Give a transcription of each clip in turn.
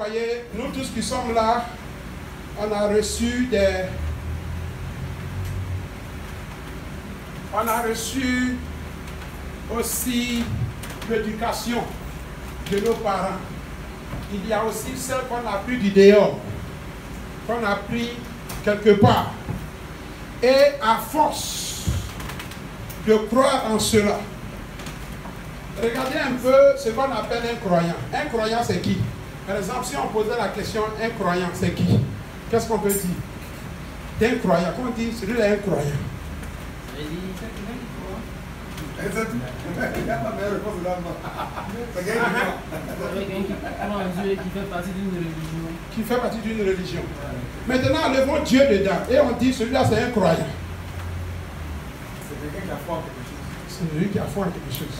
voyez, nous tous qui sommes là, on a reçu des... On a reçu aussi l'éducation de nos parents. Il y a aussi celle qu'on a pris du dehors, qu'on a pris quelque part. Et à force de croire en cela, regardez un peu ce qu'on appelle un croyant. Un croyant, c'est qui? Par exemple, si on posait la question, un croyant, c'est qui? Qu'est-ce qu'on peut dire d'un croyant? Qu'on dit, celui-là est un croyant. Qui fait partie d'une religion. Maintenant, enlevons Dieu dedans et on dit celui-là c'est un croyant. C'est quelqu'un qui a foi en quelque chose. C'est celui qui a foi en quelque chose.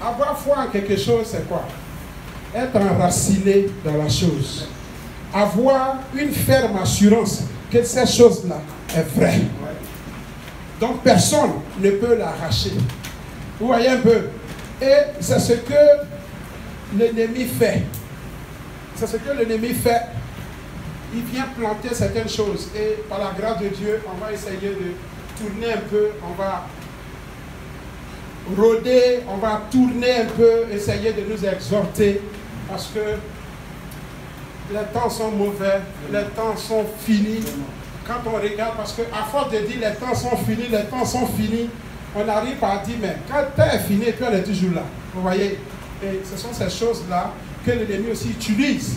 Avoir foi en quelque chose, c'est quoi? Être enraciné dans la chose. Avoir une ferme assurance que cette chose-là est vraie. Donc personne ne peut l'arracher. Vous voyez un peu? Et c'est ce que l'ennemi fait. C'est ce que l'ennemi fait. Il vient planter certaines choses. Et par la grâce de Dieu, on va essayer de tourner un peu. On va rôder, on va tourner un peu, essayer de nous exhorter. Parce que les temps sont mauvais, les temps sont finis. Quand on regarde, parce qu'à force de dire les temps sont finis, on arrive à dire, mais quand le temps est fini, puis elle est toujours là. Vous voyez? Et ce sont ces choses-là que l'ennemi aussi utilise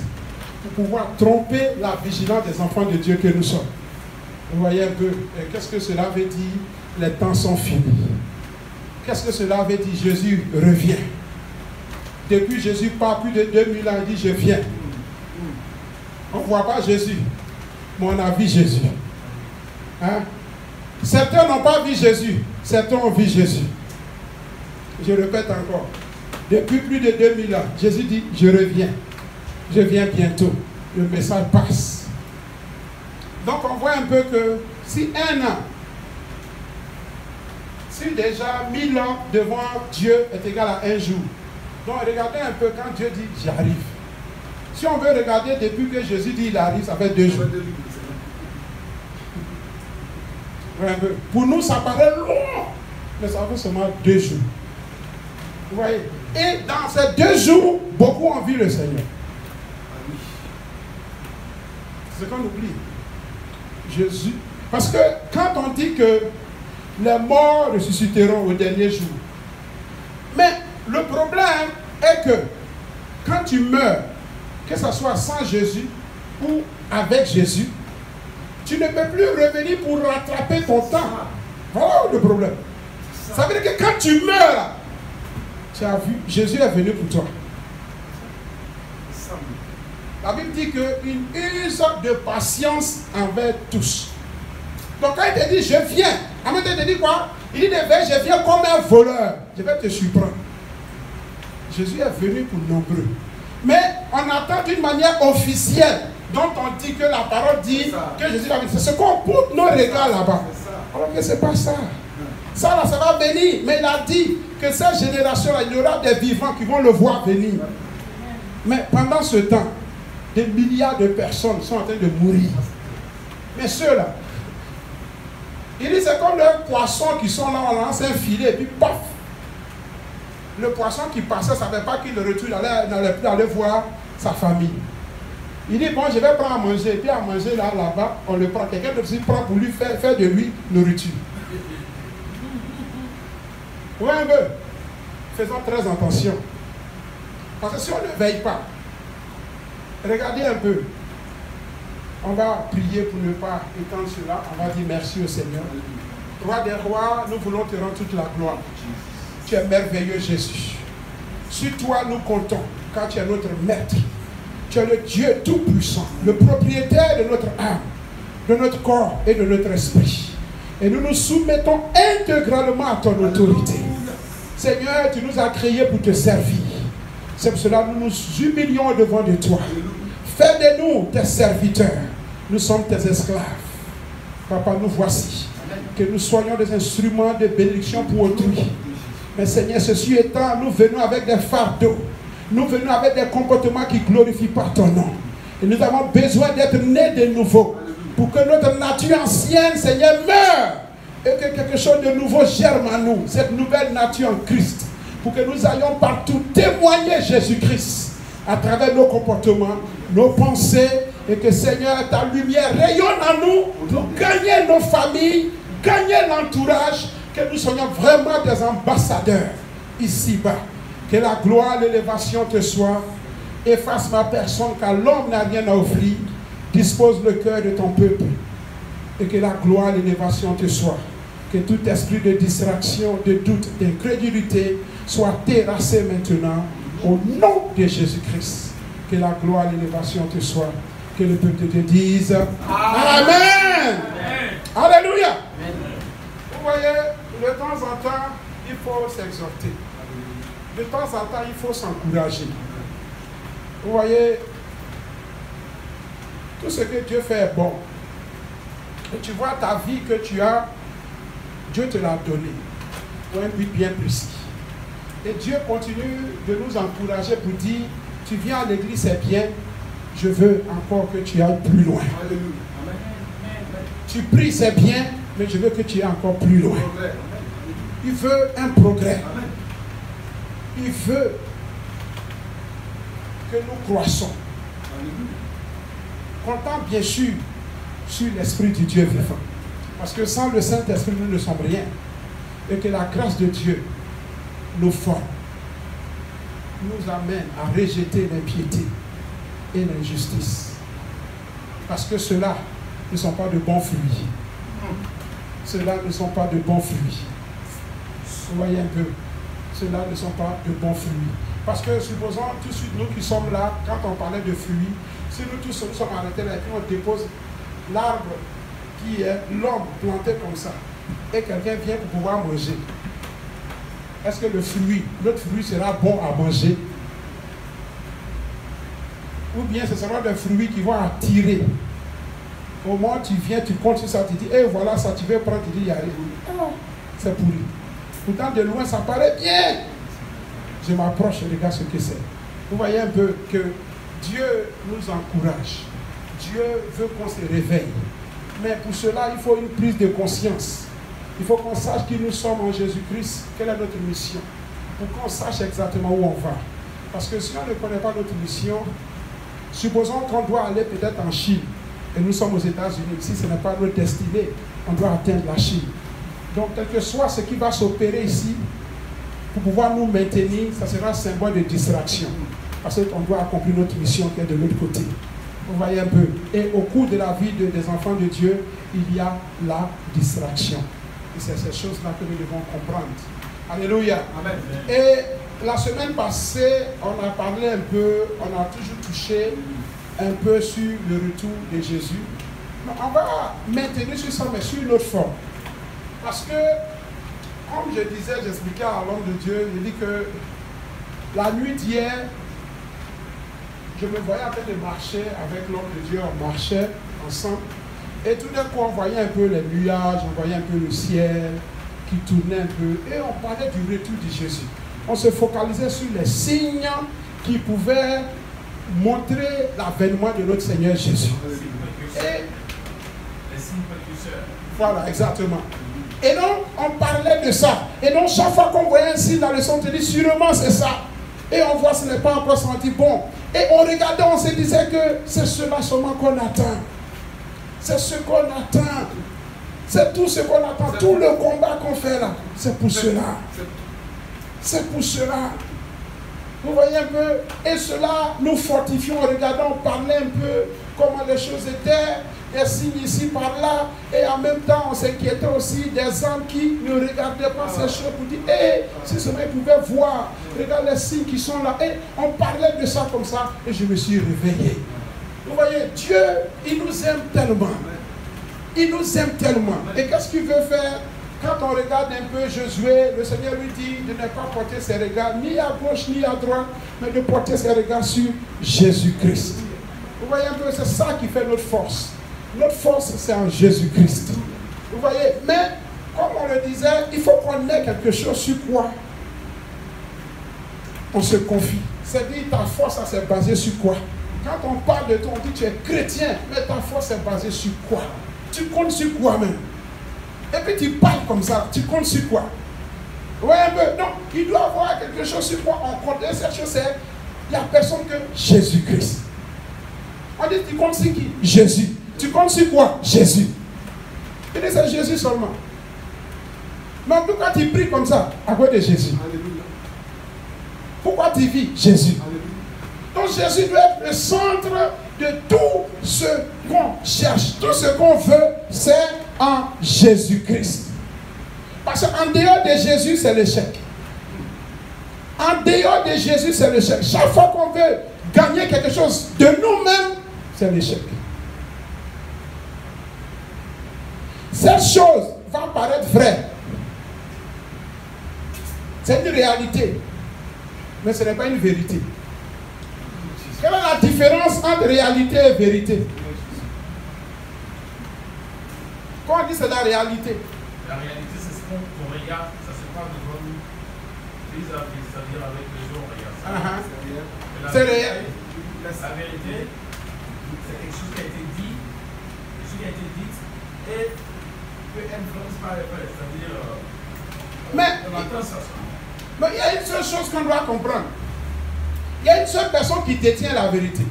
pour pouvoir tromper la vigilance des enfants de Dieu que nous sommes. Vous voyez un peu? Qu'est-ce que cela veut dire? Les temps sont finis. Qu'est-ce que cela veut dire? Jésus revient. Depuis Jésus part plus de 2000 ans, il dit, je viens. On ne voit pas Jésus, mais on a vu Jésus. Hein? Certains n'ont pas vu Jésus, certains ont vu Jésus. Je répète encore. Depuis plus de 2000 ans, Jésus dit, je reviens. Je viens bientôt. Le message passe. Donc on voit un peu que si un an, si déjà 1000 ans devant Dieu est égal à un jour. Donc regardez un peu quand Dieu dit, j'arrive. Si on veut regarder depuis que Jésus dit il arrive, ça fait 2 jours. Pour nous, ça paraît long, mais ça fait seulement 2 jours. Vous voyez? Et dans ces 2 jours, beaucoup ont vu le Seigneur. C'est ce qu'on oublie. Jésus. Parce que quand on dit que les morts ressusciteront au dernier jour, mais le problème est que quand tu meurs, que ce soit sans Jésus ou avec Jésus, tu ne peux plus revenir pour rattraper ton temps. Voilà le problème. Ça veut dire que quand tu meurs, tu as vu, Jésus est venu pour toi. La Bible dit qu'il use de patience envers tous. Donc quand il te dit, je viens, en même temps il te dit quoi? Il dit, je viens comme un voleur. Je vais te surprendre. Jésus est venu pour nombreux. Mais on attend d'une manière officielle, dont on dit que la parole dit que Jésus va venir. C'est ce qu'on porte nos regards là-bas. Alors que ce n'est pas ça. Ça là, ça va venir. Mais il a dit que cette génération-là, il y aura des vivants qui vont le voir venir. Mais pendant ce temps, des milliards de personnes sont en train de mourir. Mais ceux-là, il dit c'est comme les poissons qui sont là, on lance un filet et puis paf. Le poisson qui passait ne savait pas qu'il le retourne, il n'allait plus aller voir sa famille. Il dit, bon, je vais prendre à manger. Et puis à manger là-bas, on le prend. Quelqu'un de prend pour lui faire de lui nourriture. Oui, un peu. Faisons très attention. Parce que si on ne veille pas, regardez un peu. On va prier pour ne pas étendre cela. On va dire merci au Seigneur. Roi des rois, nous voulons te rendre toute la gloire. Tu es merveilleux, Jésus. Sur toi, nous comptons, car tu es notre maître. Tu es le Dieu tout-puissant, le propriétaire de notre âme, de notre corps et de notre esprit. Et nous nous soumettons intégralement à ton autorité. Seigneur, tu nous as créés pour te servir. C'est pour cela que nous nous humilions devant de toi. Fais de nous tes serviteurs. Nous sommes tes esclaves. Papa, nous voici. Que nous soyons des instruments de bénédiction pour autrui. Mais Seigneur, ceci étant, nous venons avec des fardeaux. Nous venons avec des comportements qui ne glorifient pas ton nom. Et nous avons besoin d'être nés de nouveau. Pour que notre nature ancienne, Seigneur, meure. Et que quelque chose de nouveau germe en nous. Cette nouvelle nature en Christ. Pour que nous allions partout témoigner Jésus-Christ. À travers nos comportements, nos pensées. Et que Seigneur, ta lumière rayonne en nous. Pour gagner nos familles. Gagner l'entourage. Que nous soyons vraiment des ambassadeurs. Ici-bas. Que la gloire, l'élévation te soit. Efface ma personne car l'homme n'a rien à offrir. Dispose le cœur de ton peuple. Et que la gloire, l'élévation te soit. Que tout esprit de distraction, de doute, d'incrédulité soit terrassé maintenant. Au nom de Jésus-Christ. Que la gloire, l'élévation te soit. Que le peuple te dise Amen. Amen. Alléluia. Amen. Vous voyez, de temps en temps, il faut s'exhorter. De temps en temps, il faut s'encourager. Vous voyez, tout ce que Dieu fait est bon. Et tu vois ta vie que tu as, Dieu te l'a donnée pour un but bien précis. Et Dieu continue de nous encourager pour dire, tu viens à l'église, c'est bien, je veux encore que tu ailles plus loin. Tu pries, c'est bien, mais je veux que tu ailles encore plus loin. Il veut un progrès. Il veut que nous croissons. Comptant bien sûr sur l'Esprit du Dieu vivant. Parce que sans le Saint-Esprit, nous ne sommes rien. Et que la grâce de Dieu nous forme, nous amène à rejeter l'impiété et l'injustice. Parce que ceux-là ne sont pas de bons fruits. Ceux-là ne sont pas de bons fruits. Vous voyez un peu. Ceux-là ne sont pas de bons fruits. Parce que supposons tout de suite nous qui sommes là, quand on parlait de fruits, si nous tous nous sommes arrêtés là et puis on dépose l'arbre qui est l'homme planté comme ça, et quelqu'un vient pour pouvoir manger, est-ce que le fruit, notre fruit sera bon à manger? Ou bien ce sera des fruits qui vont attirer. Au moment où tu viens, tu comptes sur ça, tu dis, eh voilà ça, tu veux prendre, tu dis, il y a rien. C'est pourri. Pourtant de loin ça paraît bien. Je m'approche et regarde ce que c'est. Vous voyez un peu que Dieu nous encourage. Dieu veut qu'on se réveille. Mais pour cela, il faut une prise de conscience. Il faut qu'on sache qui nous sommes en Jésus-Christ. Quelle est notre mission? Pour qu'on sache exactement où on va. Parce que si on ne connaît pas notre mission, supposons qu'on doit aller peut-être en Chine. Et nous sommes aux États-Unis. Si ce n'est pas notre destinée, on doit atteindre la Chine. Donc, quel que soit ce qui va s'opérer ici, pour pouvoir nous maintenir, ça sera un symbole de distraction. Parce qu'on doit accomplir notre mission qui est de l'autre côté. Vous voyez un peu. Et au cours de la vie des enfants de Dieu, il y a la distraction. Et c'est ces choses-là que nous devons comprendre. Alléluia. Amen. Et la semaine passée, on a parlé un peu, on a toujours touché un peu sur le retour de Jésus. Mais on va maintenir sur ça, mais sur une autre forme. Parce que, comme je disais, j'expliquais à l'homme de Dieu, je dis que la nuit d'hier, je me voyais en train de marcher avec l'homme de Dieu, on marchait ensemble. Et tout d'un coup, on voyait un peu les nuages, on voyait un peu le ciel qui tournait un peu. Et on parlait du retour de Jésus. On se focalisait sur les signes qui pouvaient montrer l'avènement de notre Seigneur Jésus. Et les signes précurseurs. Voilà, exactement. Et donc, on parlait de ça. Et donc, chaque fois qu'on voyait un signe dans le son, on dit, sûrement c'est ça. Et on voit, ce n'est pas encore senti bon. Et on regardait, on se disait que c'est cela seulement qu'on attend. C'est ce qu'on attend. C'est tout ce qu'on attend. Tout le combat qu'on fait là, c'est pour cela. C'est pour cela. Vous voyez un peu. Et cela, nous fortifions, on regardait, on parlait un peu comment les choses étaient. Des signes ici, par là. Et en même temps, on s'inquiétait aussi des hommes qui ne regardaient pas ces choses pour dire, hé, si seulement ils pouvaient voir, regarde les signes qui sont là. Et on parlait de ça comme ça. Et je me suis réveillé. Vous voyez, Dieu, il nous aime tellement. Il nous aime tellement. Et qu'est-ce qu'il veut faire? Quand on regarde un peu Josué, le Seigneur lui dit de ne pas porter ses regards ni à gauche ni à droite, mais de porter ses regards sur Jésus-Christ. Vous voyez un peu, c'est ça qui fait notre force. Notre force, c'est en Jésus-Christ. Vous voyez, mais comme on le disait, il faut qu'on ait quelque chose sur quoi on se confie. C'est-à-dire, ta foi, ça s'est basé sur quoi? Quand on parle de toi, on dit tu es chrétien, mais ta foi s'est basée sur quoi? Tu comptes sur quoi même? Et puis tu parles comme ça, tu comptes sur quoi? Ouais, un peu. Donc, il doit y avoir quelque chose sur quoi on compte. Et cette chose, c'est il n'y a personne que Jésus-Christ. On dit, tu comptes sur qui? Jésus. Tu comptes sur quoi? Jésus. Il dit, c'est Jésus seulement. Mais en tout cas, tu pries comme ça, à cause de Jésus. Alléluia. Pourquoi tu vis? Jésus. Alléluia. Donc Jésus doit être le centre de tout ce qu'on cherche. Tout ce qu'on veut, c'est en Jésus-Christ. Parce qu'en dehors de Jésus, c'est l'échec. En dehors de Jésus, c'est l'échec. Chaque fois qu'on veut gagner quelque chose de nous-mêmes, c'est l'échec. Cette chose va paraître vraie. C'est une réalité. Mais ce n'est pas une vérité. Quelle est la différence entre réalité et vérité? Quand on dit c'est la réalité, la réalité, c'est ce qu'on regarde, ça se passe devant nous. Vis-à-vis, c'est-à-dire avec les gens, on regarde ça. C'est réel. La vérité, c'est quelque chose qui a été dit, quelque chose qui a été dit, et peut influencer par les faits, c'est-à-dire on attend ça. Mais il y a une seule chose qu'on doit comprendre. Il y a une seule personne qui détient la vérité.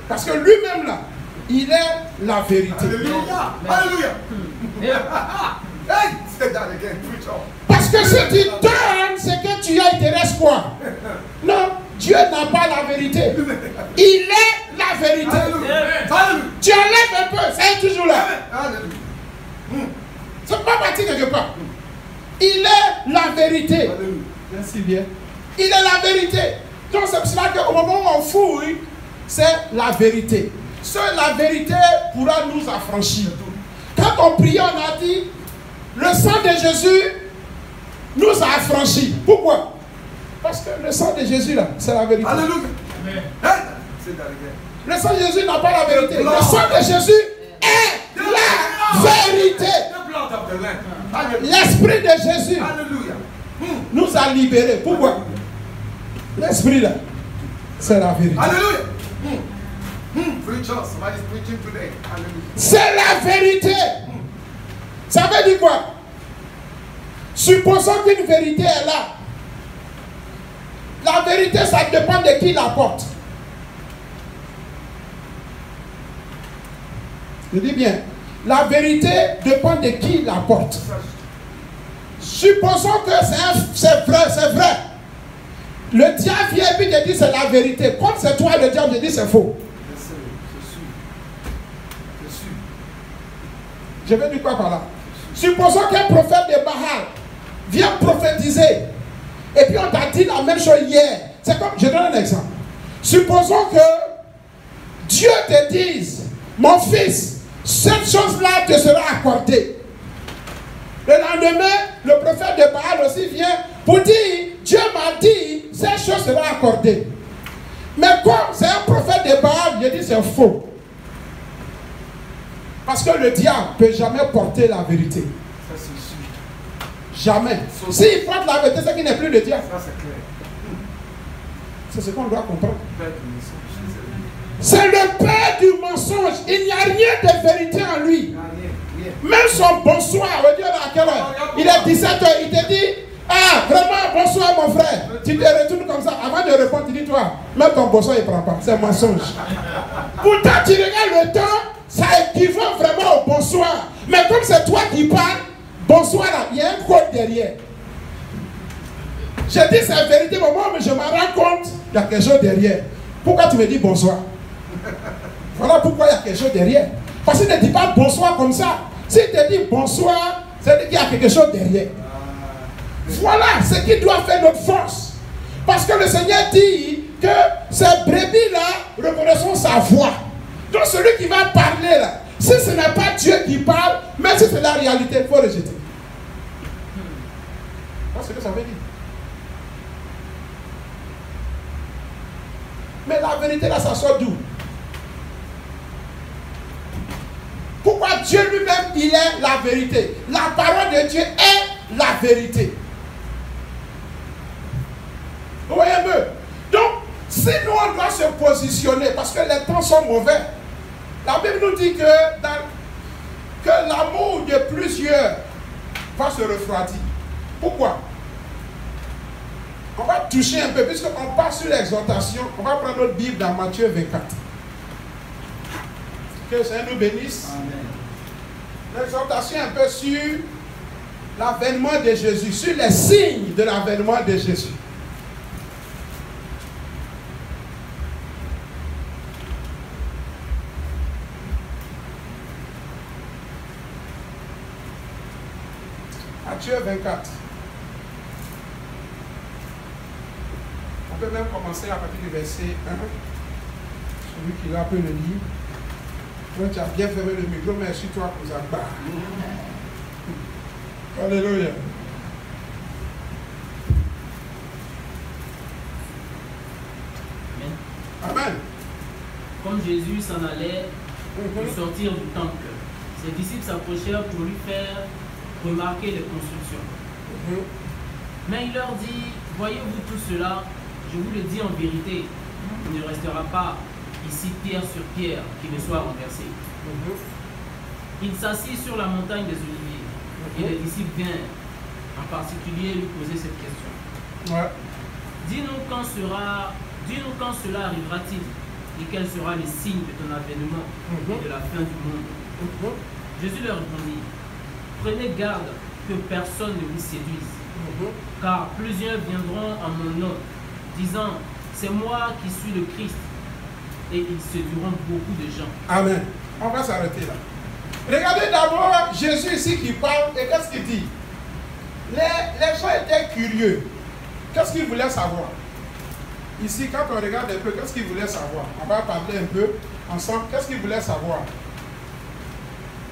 Parce que lui-même là, il est la vérité. Alléluia. Alléluia. Hey, say that again. Preach on. Parce que si tu donnes ce que tu as, il te reste quoi? Non, Dieu n'a pas la vérité. Il est la vérité. Alléluia. Tu enlèves un peu, ça est toujours là. Alléluia. C'est pas parti quelque part. Il est la vérité. Alléluia. Merci bien. Il est la vérité. Donc c'est pour cela qu'au moment où on fouille, c'est la vérité. Seule la vérité pourra nous affranchir. Quand on priait, on a dit, le sang de Jésus nous a affranchis. Pourquoi? Parce que le sang de Jésus, là, c'est la vérité. Alléluia. Amen. Hey, say that again. Le sang de Jésus n'a pas la vérité. Le sang de Jésus est la vérité. The blood of the Lamb. Alléluia. L'esprit de Jésus Alléluia. nous a libérés. Pourquoi? L'esprit là, c'est la vérité. Alléluia. Preach on. Somebody's preaching today. Alléluia. C'est la vérité. Ça veut dire quoi? Supposons qu'une vérité est là. La vérité, ça dépend de qui la porte. Je dis bien, la vérité dépend de qui la porte. Supposons que c'est vrai, c'est vrai. Le diable vient et puis te dit c'est la vérité. Comme c'est toi le diable, je dis c'est faux. Je vais dire quoi par là? Supposons qu'un prophète de Baal vient prophétiser. Et puis on t'a dit la même chose hier. C'est comme, je donne un exemple. Supposons que Dieu te dise, mon fils, cette chose-là te sera accordée. Le lendemain, le prophète de Baal aussi vient pour dire, Dieu m'a dit, cette chose sera accordée. Mais comme c'est un prophète de Baal, je dis c'est faux. Parce que le diable ne peut jamais porter la vérité. Ça, c'est sûr. Jamais. S'il porte la vérité, c'est qu'il n'est plus le diable. Ça, c'est clair. C'est ce qu'on doit comprendre. Père du mensonge. C'est le père du mensonge. Il n'y a rien de vérité en lui. Rien. Même son bonsoir, on dit à quelle heure? Il est 17h, il te dit, ah, vraiment, bonsoir mon frère. Tu te retournes comme ça. Avant de répondre, tu dis, toi, même ton bonsoir, il ne prend pas. C'est un mensonge. Pourtant, tu regardes le temps, ça équivaut vraiment au bonsoir. Mais comme c'est toi qui parles, bonsoir, là, il y a un code derrière. Je dis c'est la vérité, mais je me rends compte, il y a quelque chose derrière. Pourquoi tu me dis bonsoir? Voilà pourquoi il y a quelque chose derrière. Parce qu'il ne dit pas bonsoir comme ça. S'il te dit bonsoir, c'est qu'il y a quelque chose derrière. Voilà ce qui doit faire notre force. Parce que le Seigneur dit que ces brebis-là reconnaissent sa voix. Donc celui qui va parler là, si ce n'est pas Dieu qui parle, même si c'est la réalité, il faut rejeter. Voilà ce que ça veut dire. Mais la vérité là, ça sort d'où? Pourquoi Dieu lui-même, il est la vérité? La parole de Dieu est la vérité. si nous on doit se positionner, parce que les temps sont mauvais, la Bible nous dit que l'amour de plusieurs va se refroidir. Pourquoi? On va toucher un peu, puisqu'on passe sur l'exhortation. On va prendre notre Bible dans Matthieu 24. Que le Seigneur nous bénisse. L'exhortation un peu sur l'avènement de Jésus, sur les signes de l'avènement de Jésus. Matthieu 24. On peut même commencer à partir du verset 1. Celui qui l'a peut le lire. Toi, tu as bien fermé le micro, mais sur toi pour ça. Alléluia. Amen. Comme Jésus s'en allait pour sortir du temple, ses disciples s'approchèrent pour lui faire remarquer les constructions. Mais il leur dit, voyez-vous tout cela, je vous le dis en vérité, il ne restera pas ici pierre sur pierre qui ne soit renversée. Il s'assit sur la montagne des Oliviers et les disciples vinrent en particulier lui poser cette question. Dis-nous quand cela arrivera-t-il et quel sera le signe de ton avènement et de la fin du monde? Jésus leur répondit, prenez garde que personne ne vous séduise, car plusieurs viendront en mon nom, disant, c'est moi qui suis le Christ, et ils séduiront beaucoup de gens. Amen. On va s'arrêter là. Regardez d'abord Jésus ici qui parle, et qu'est-ce qu'il dit? Les gens étaient curieux. Qu'est-ce qu'ils voulaient savoir? Ici, quand on regarde un peu, qu'est-ce qu'ils voulaient savoir? On va parler un peu ensemble. Qu'est-ce qu'ils voulaient savoir?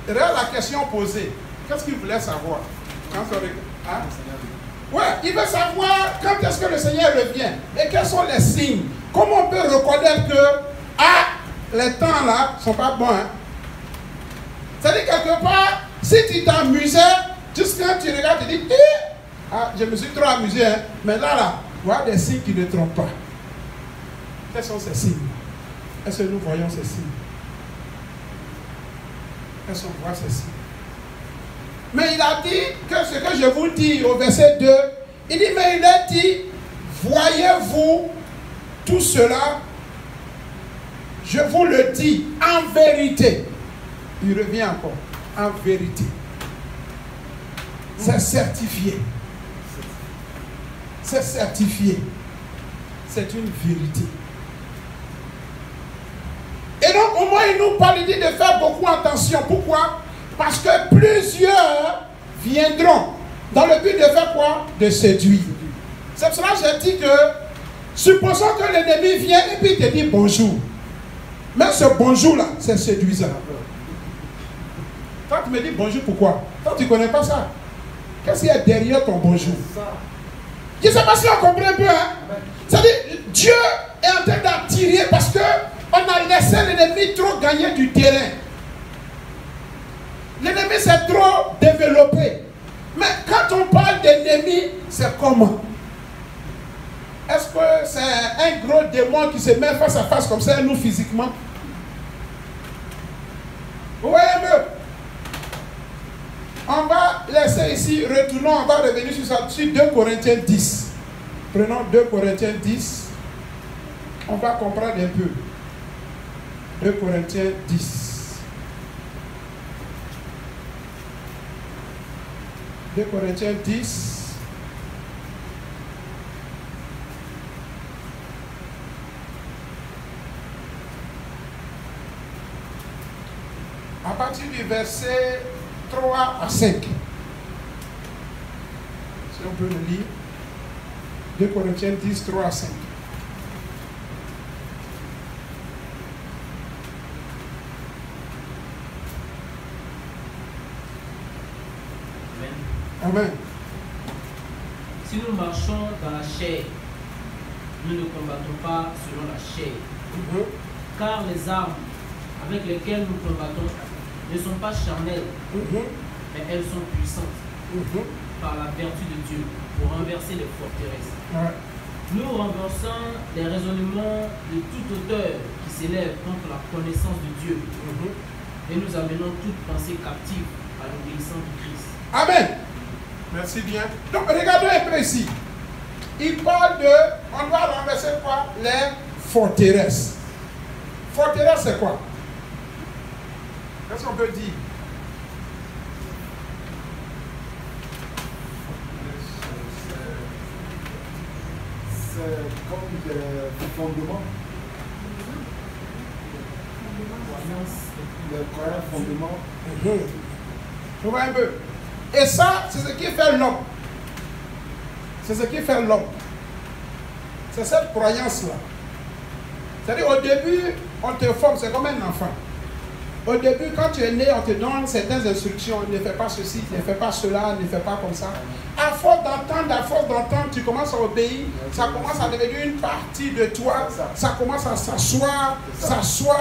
Regarde la question posée. Qu'est-ce qu'ils voulaient savoir? Quand on regarde, hein? Ouais, il veut savoir quand est-ce que le Seigneur revient et quels sont les signes. Comment on peut reconnaître que les temps là ne sont pas bons. Hein? C'est-à-dire quelque part, si tu t'amusais, juste quand tu regardes, tu dis, je me suis trop amusé, hein? Mais là, voilà des signes qui ne trompent pas. Quels sont ces signes? Est-ce que nous voyons ces signes? Est-ce qu'on voit ces signes? Mais il a dit que ce que je vous dis au verset 2, il dit, mais il a dit, voyez-vous tout cela? Je vous le dis en vérité. Il revient encore, en vérité. C'est certifié. C'est certifié. C'est une vérité. Et donc, au moins, il nous parle, il dit de faire beaucoup attention. Pourquoi? Parce que plusieurs viendront dans le but de faire quoi? De séduire. C'est pour cela que j'ai dit que, supposons que l'ennemi vient et puis il te dit bonjour. Mais ce bonjour-là, c'est séduisant. Quand tu me dis bonjour, pourquoi? Quand tu ne connais pas ça, qu'est-ce qu'il y a derrière ton bonjour? Je ne sais pas si on comprend un peu. Hein? C'est-à-dire, Dieu est en train d'attirer parce qu'on a laissé l'ennemi trop gagner du terrain. L'ennemi s'est trop développé. Mais quand on parle d'ennemi, c'est comment? Est-ce que c'est un gros démon qui se met face à face comme ça, nous physiquement? Vous voyez un peu? On va laisser ici, retournons, on va revenir sur ça, sur 2 Corinthiens 10. Prenons 2 Corinthiens 10. On va comprendre un peu. 2 Corinthiens 10. 2 Corinthiens 10. À partir du verset 3 à 5. Si on peut le lire. 2 Corinthiens 10, 3 à 5. Amen. Si nous marchons dans la chair, nous ne combattons pas selon la chair. Car les armes avec lesquelles nous combattons ne sont pas charnelles, mais elles sont puissantes par la vertu de Dieu pour renverser les forteresses. Nous renversons les raisonnements de toute hauteur qui s'élève contre la connaissance de Dieu. Et nous amenons toute pensée captive à l'obéissance de Christ. Amen. Merci bien. Donc, regardez un peu ici. Il parle de, on doit renverser quoi? Les forteresses. Forteresse, c'est quoi? Qu'est-ce qu'on peut dire? C'est comme des fondements. Les croyances fondements. Tu vois un peu? Et ça, c'est ce qui fait l'homme. C'est ce qui fait l'homme. C'est cette croyance-là. C'est-à-dire, au début, on te forme, c'est comme un enfant. Au début, quand tu es né, on te donne certaines instructions. Ne fais pas ceci, ne fais pas cela, ne fais pas comme ça. À force d'entendre, tu commences à obéir. Ça commence à devenir une partie de toi. Ça commence à s'asseoir,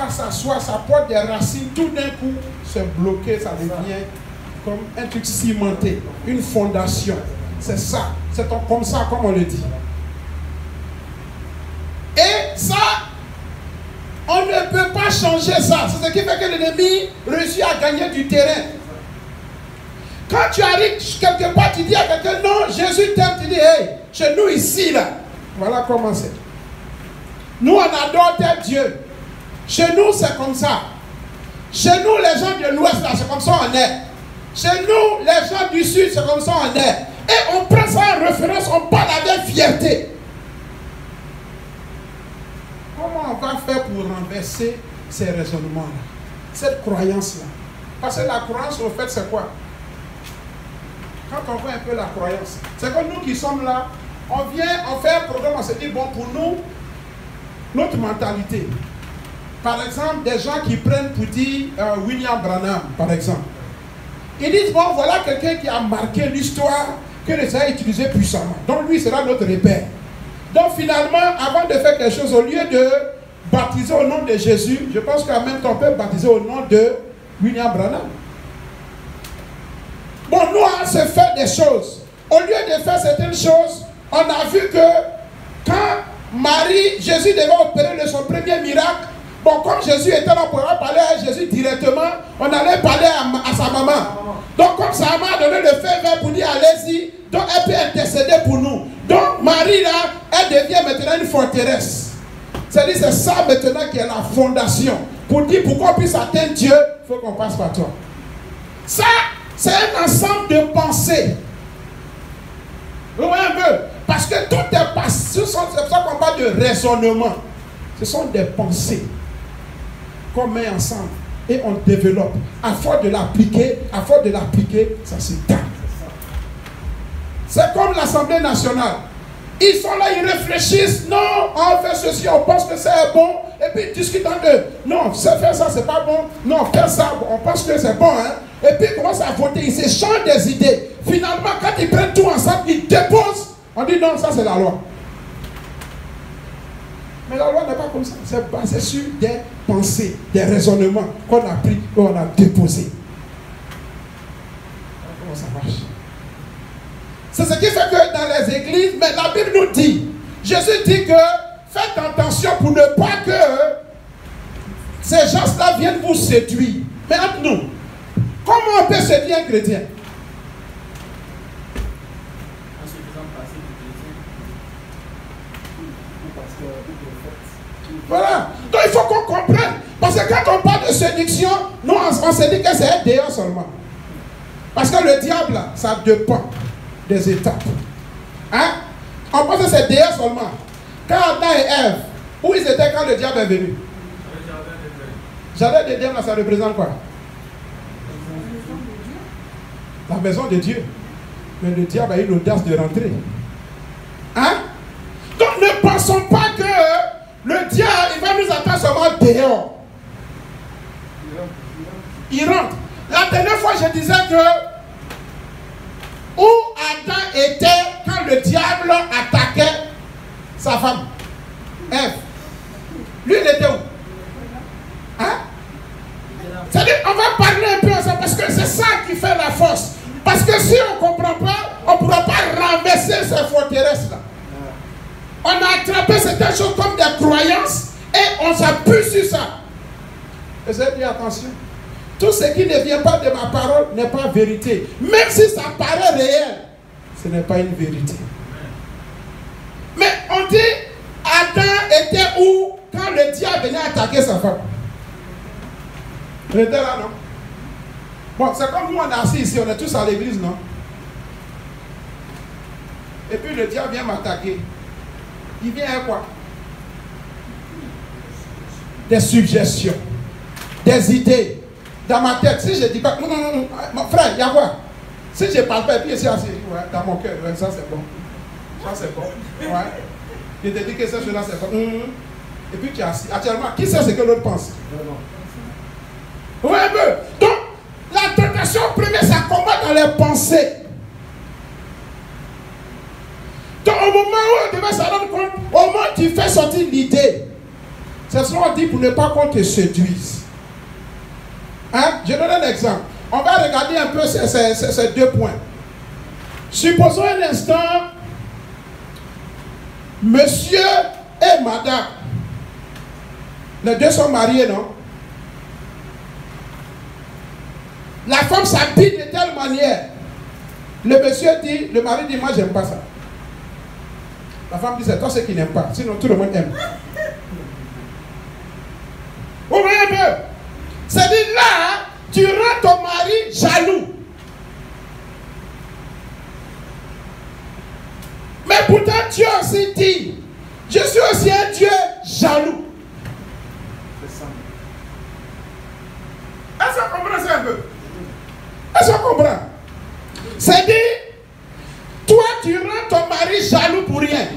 ça porte des racines. Tout d'un coup, c'est bloqué, ça devient comme un truc cimenté, une fondation. C'est ça, c'est comme ça, comme on le dit. Et ça, on ne peut pas changer ça. C'est ce qui fait que l'ennemi réussit à gagner du terrain. Quand tu arrives quelque part, tu dis à quelqu'un, non, Jésus t'aime, tu dis, hey, chez nous ici, là, voilà comment c'est. Nous, on adore tel Dieu. Chez nous, c'est comme ça. Chez nous, les gens de l'Ouest, là, c'est comme ça on est. Chez nous, les gens du Sud, c'est comme ça on est. Et on prend ça en référence, on parle avec fierté. Comment on va faire pour renverser ces raisonnements-là? Cette croyance-là. Parce que la croyance, au fait, c'est quoi? Quand on voit un peu la croyance, c'est comme nous qui sommes là, on vient, on fait un programme, on se dit, bon, pour nous, notre mentalité. Par exemple, des gens qui prennent pour dire William Branham, par exemple. Ils disent, bon, voilà quelqu'un qui a marqué l'histoire, que les a utilisé puissamment. Donc lui sera notre repère. Donc finalement, avant de faire quelque chose, au lieu de baptiser au nom de Jésus, je pense qu'en même temps, on peut baptiser au nom de William Branham. Bon, nous, on se fait des choses. Au lieu de faire certaines choses, on a vu que quand Jésus devait opérer de son premier miracle, bon, comme Jésus était là pour parler à Jésus directement, on allait parler à sa maman. Donc, comme sa maman a donné le feu vert pour dire allez-y, donc elle peut intercéder pour nous. Donc, Marie, là, elle devient maintenant une forteresse. C'est-à-dire, c'est ça maintenant qui est la fondation. Pour dire pourquoi on puisse atteindre Dieu, il faut qu'on passe par toi. Ça, c'est un ensemble de pensées. Vous voyez un peu? Parce que tout est passé. C'est pour ça qu'on parle de raisonnement. Ce sont des pensées qu'on met ensemble et on développe. À force de l'appliquer, ça s'éteint. C'est comme l'Assemblée nationale. Ils sont là, ils réfléchissent. Non, on fait ceci, on pense que c'est bon. Et puis ils discutent entre eux. Non, faire ça, c'est pas bon. Non, faire ça, on pense que c'est bon. Hein? Et puis ils commencent à voter. Ils s'échangent des idées. Finalement, quand ils prennent tout ensemble, ils déposent. On dit non, ça c'est la loi. Mais la loi n'est pas comme ça. C'est basé sur des pensées, des raisonnements qu'on a pris et on a déposés. Comment ça marche? C'est ce qui fait que dans les églises, mais la Bible nous dit, Jésus dit que faites attention pour ne pas que ces gens-là viennent vous séduire. Mais entre nous, comment on peut séduire un chrétien? En se faisant passer pour chrétien. Voilà. Donc il faut qu'on comprenne. Parce que quand on parle de séduction, nous on se dit que c'est un déant seulement. Parce que le diable, là, ça dépend des étapes. Hein? On pense que c'est déant seulement. Quand Adam et Ève, où ils étaient quand le diable est venu? Jardin d'Éden, là, ça représente quoi? La maison de Dieu. Mais le diable a eu l'audace de rentrer. Hein? Donc ne pensons pas que le diable, il va nous attendre seulement dehors. Il rentre. La dernière fois, je disais que où Adam était quand le diable attaquait sa femme, Ève. Lui, il était où? Hein? C'est-à-dire, on va parler un peu ensemble parce que c'est ça qui fait la force. Parce que si on ne comprend pas, on ne pourra pas renverser ces forteresses-là. on a attrapé certaines choses comme des croyances et on s'appuie sur ça. Et j'ai dit attention, tout ce qui ne vient pas de ma parole n'est pas vérité. Même si ça paraît réel, ce n'est pas une vérité. Mais on dit, Adam était où quand le diable venait attaquer sa femme? Il était là, non? Bon, c'est comme nous, on est assis ici, on est tous à l'église, non? Et puis le diable vient m'attaquer. Il vient avec quoi? Des suggestions, des idées. Dans ma tête, si je dis pas, non, mon frère, il y a quoi? Si je ne parle pas, et puis ici, assis, ouais, dans mon cœur, ouais, ça c'est bon. Ça c'est bon. Ouais. Je te dis que cette chose-là c'est bon. Et puis tu es assis. Actuellement, qui sait ce que l'autre pense? Oui, un peu. Donc, la tentation première, ça combat dans les pensées. Donc, au moment où tu devais s'en rendre compte, au moment où tu fais sortir l'idée, c'est ce qu'on dit pour ne pas qu'on te séduise. Hein? Je donne un exemple. On va regarder un peu ces deux points. Supposons un instant, monsieur et madame, les deux sont mariés, non? La femme s'habille de telle manière. Le monsieur dit, le mari dit, moi j'aime pas ça. La femme dit, c'est toi ce qui n'aime pas, sinon tout le monde aime. Vous voyez un peu? C'est-à-dire là, tu rends ton mari jaloux. Mais pourtant Dieu aussi dit, je suis aussi un Dieu jaloux. Est-ce qu'on comprend ça un peu? Est-ce qu'on comprend? C'est-à-dire, toi tu rends ton mari jaloux pour rien.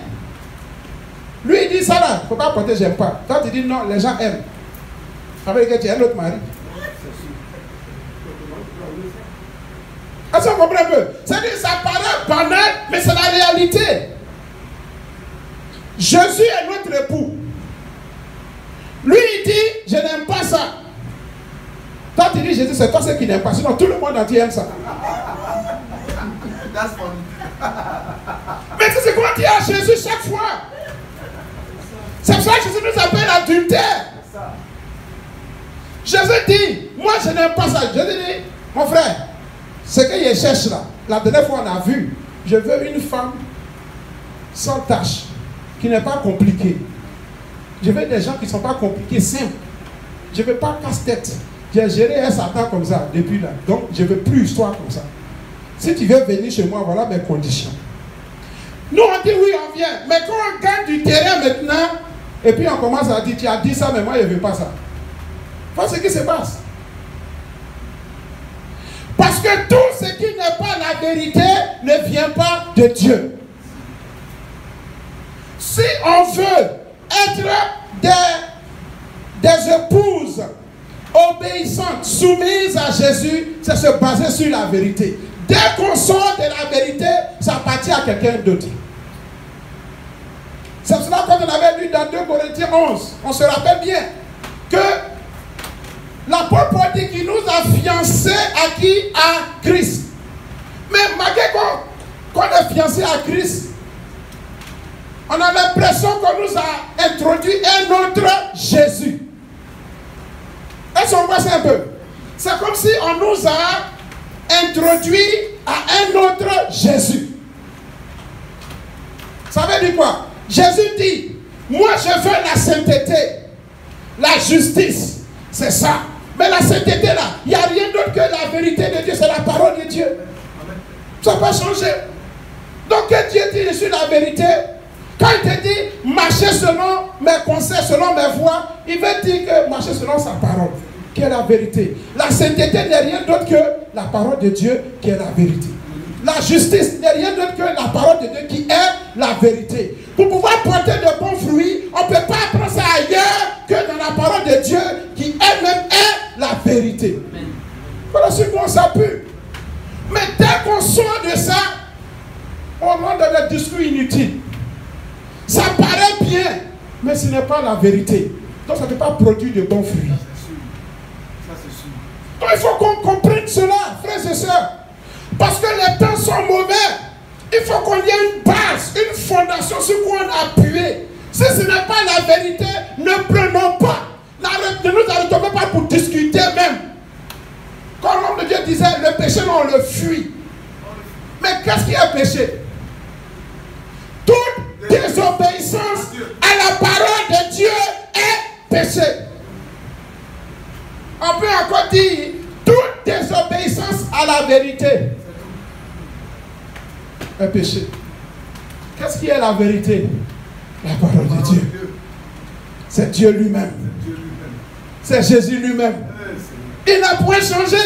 Lui il dit ça là, il ne faut pas porter, j'aime pas. Toi tu dis non, les gens aiment. Ça veut dire que tu as un autre mari. Est-ce qu'on comprend un peu? C'est-à-dire, ça paraît banal, mais c'est la réalité. Jésus est notre époux. Lui, il dit, je n'aime pas ça. Toi, tu dis, Jésus, c'est toi ce qui n'aime pas. Sinon, tout le monde entier aime ça. Mais tu sais quoi dire à Jésus chaque fois? C'est pour ça que Jésus nous appelle adultère. Jésus dit, moi je n'aime pas ça. Jésus dit, mon frère, ce que je cherche là, la dernière fois on a vu, je veux une femme sans tâche, qui n'est pas compliquée. Je veux des gens qui ne sont pas compliqués, simples. Je ne veux pas casse-tête. J'ai géré un Satan comme ça depuis là. Donc je ne veux plus histoire comme ça. Si tu veux venir chez moi, voilà mes conditions. Nous on dit oui, on vient. Mais quand on gagne du terrain maintenant, et puis on commence à dire, tu as dit ça, mais moi je ne veux pas ça. Voilà ce qui se passe. Parce que tout ce qui n'est pas la vérité ne vient pas de Dieu. Si on veut être des épouses obéissantes, soumises à Jésus, c'est se baser sur la vérité. Dès qu'on sort de la vérité, ça appartient à quelqu'un d'autre. C'est cela qu'on avait lu dans 2 Corinthiens 11. On se rappelle bien que l'apôtre Paul dit qu'il nous a fiancés à qui? À Christ. Mais malgré qu'on est fiancés à Christ, on a l'impression qu'on nous a introduit un autre Jésus. Est-ce qu'on voit ça un peu? C'est comme si on nous a introduit à un autre Jésus. Ça veut dire quoi? Jésus dit, moi je veux la sainteté, la justice, c'est ça. Mais la sainteté là, il n'y a rien d'autre que la vérité de Dieu, c'est la parole de Dieu. Ça n'a pas changé. Donc que Dieu dit, je suis la vérité. Quand il te dit, marcher selon mes conseils, selon mes voies, il veut dire que marcher selon sa parole, qui est la vérité. La sainteté n'est rien d'autre que la parole de Dieu, qui est la vérité. La justice n'est rien d'autre que la parole de Dieu, qui est la vérité. Pour pouvoir porter de bons fruits, on ne peut pas apprendre ça ailleurs que dans la parole de Dieu, qui elle-même est la vérité. Voilà sur quoi on s'appuie. Mais dès qu'on sort de ça, on rentre dans des discours inutiles. Ça paraît bien, mais ce n'est pas la vérité. Donc ça ne peut pas produire de bons fruits. Donc il faut qu'on comprenne cela, frères et sœurs. Parce que les temps sont mauvais. Il faut qu'on ait une base, une fondation sur quoi on a appuyé. Si ce n'est pas la vérité, ne prenons pas. Ne nous arrêtons pas pour discuter même. Comme l'homme de Dieu disait, le péché, on le fuit. Mais qu'est-ce qui est péché? Toute désobéissance à la parole de Dieu est péché. On peut encore dire toute désobéissance à la vérité est péché. Qu'est-ce qui est la vérité? La parole de Dieu. C'est Dieu lui-même. C'est Jésus lui-même. Il n'a point changé.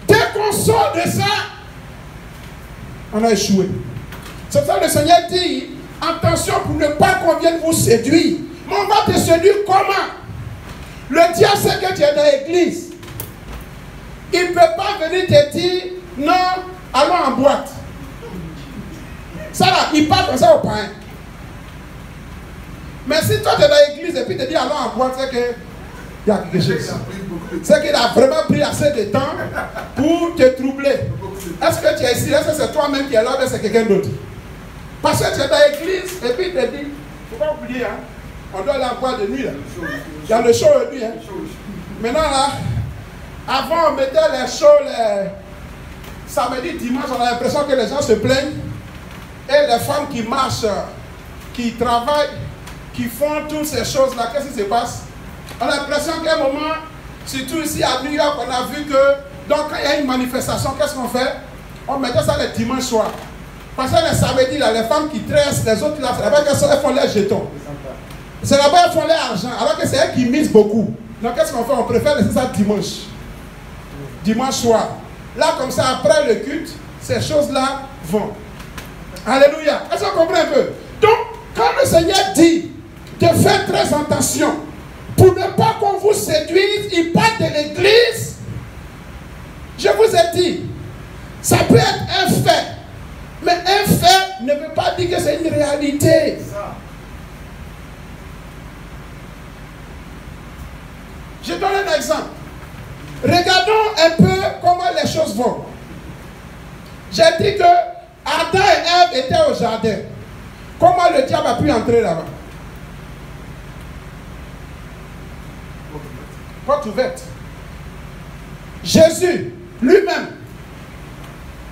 Dès qu'on sort de ça, on a échoué. C'est ça que le Seigneur dit, attention pour ne pas qu'on vienne vous séduire. Mais on va te séduire comment? Le diable sait que tu es dans l'église. Il ne peut pas venir te dire, non, allons en boîte. Ça là, il parle comme ça au pain. Mais si toi tu es dans l'église et puis tu te dis, allons en boîte, c'est que il y a quelque chose. C'est qu'il a vraiment pris assez de temps pour te troubler. Est-ce que tu es ici? Est-ce que c'est toi-même qui es là ou c'est quelqu'un d'autre? Parce que tu es dans l'église et puis il te dit, il ne faut pas oublier, hein, on doit aller en boîte de nuit. Là. Il y a le show de nuit. Hein. Maintenant là, avant on mettait les shows les samedi, dimanche, on a l'impression que les gens se plaignent. Et les femmes qui marchent, qui travaillent, qui font toutes ces choses-là, qu'est-ce qui se passe? On a l'impression qu'à un moment, surtout ici à New York, on a vu que, donc quand il y a une manifestation, qu'est-ce qu'on fait? On mettait ça le dimanche soir. Parce que les samedis, là, les femmes qui tressent, les autres là, c'est là-bas qu'elles font les jetons. C'est là-bas qu'elles font les argent, alors que c'est elles qui misent beaucoup. Donc qu'est-ce qu'on fait? On préfère laisser ça dimanche. Dimanche soir. Là, comme ça, après le culte, ces choses-là vont. Alléluia. Est-ce qu'on comprend un peu? Donc, quand le Seigneur dit de faire très attention pour ne pas qu'on vous séduise, il parle de l'église. Je vous ai dit, ça peut être un fait, mais un fait ne veut pas dire que c'est une réalité. Je donne un exemple. Regardons un peu comment les choses vont. J'ai dit que Adam et Ève étaient au jardin. Comment le diable a pu entrer là-bas? Porte ouverte. Jésus, lui-même,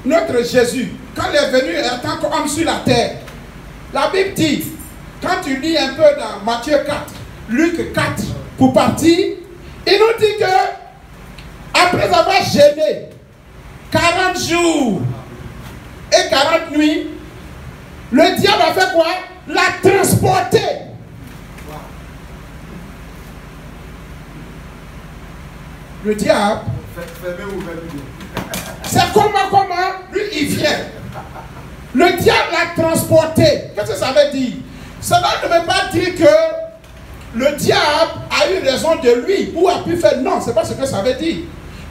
notre Jésus, quand il est venu en tant qu'homme sur la terre, la Bible dit, quand tu lis un peu dans Matthieu 4, Luc 4, pour partir, il nous dit que, après avoir gêné 40 jours et 40 nuits, le diable a fait quoi? L'a transporté. Le diable, c'est comment, lui il vient. Le diable l'a transporté. Qu'est-ce que ça veut dire? Cela ne veut pas dire que le diable a eu raison de lui ou a pu faire. Non, c'est pas ce que ça veut dire.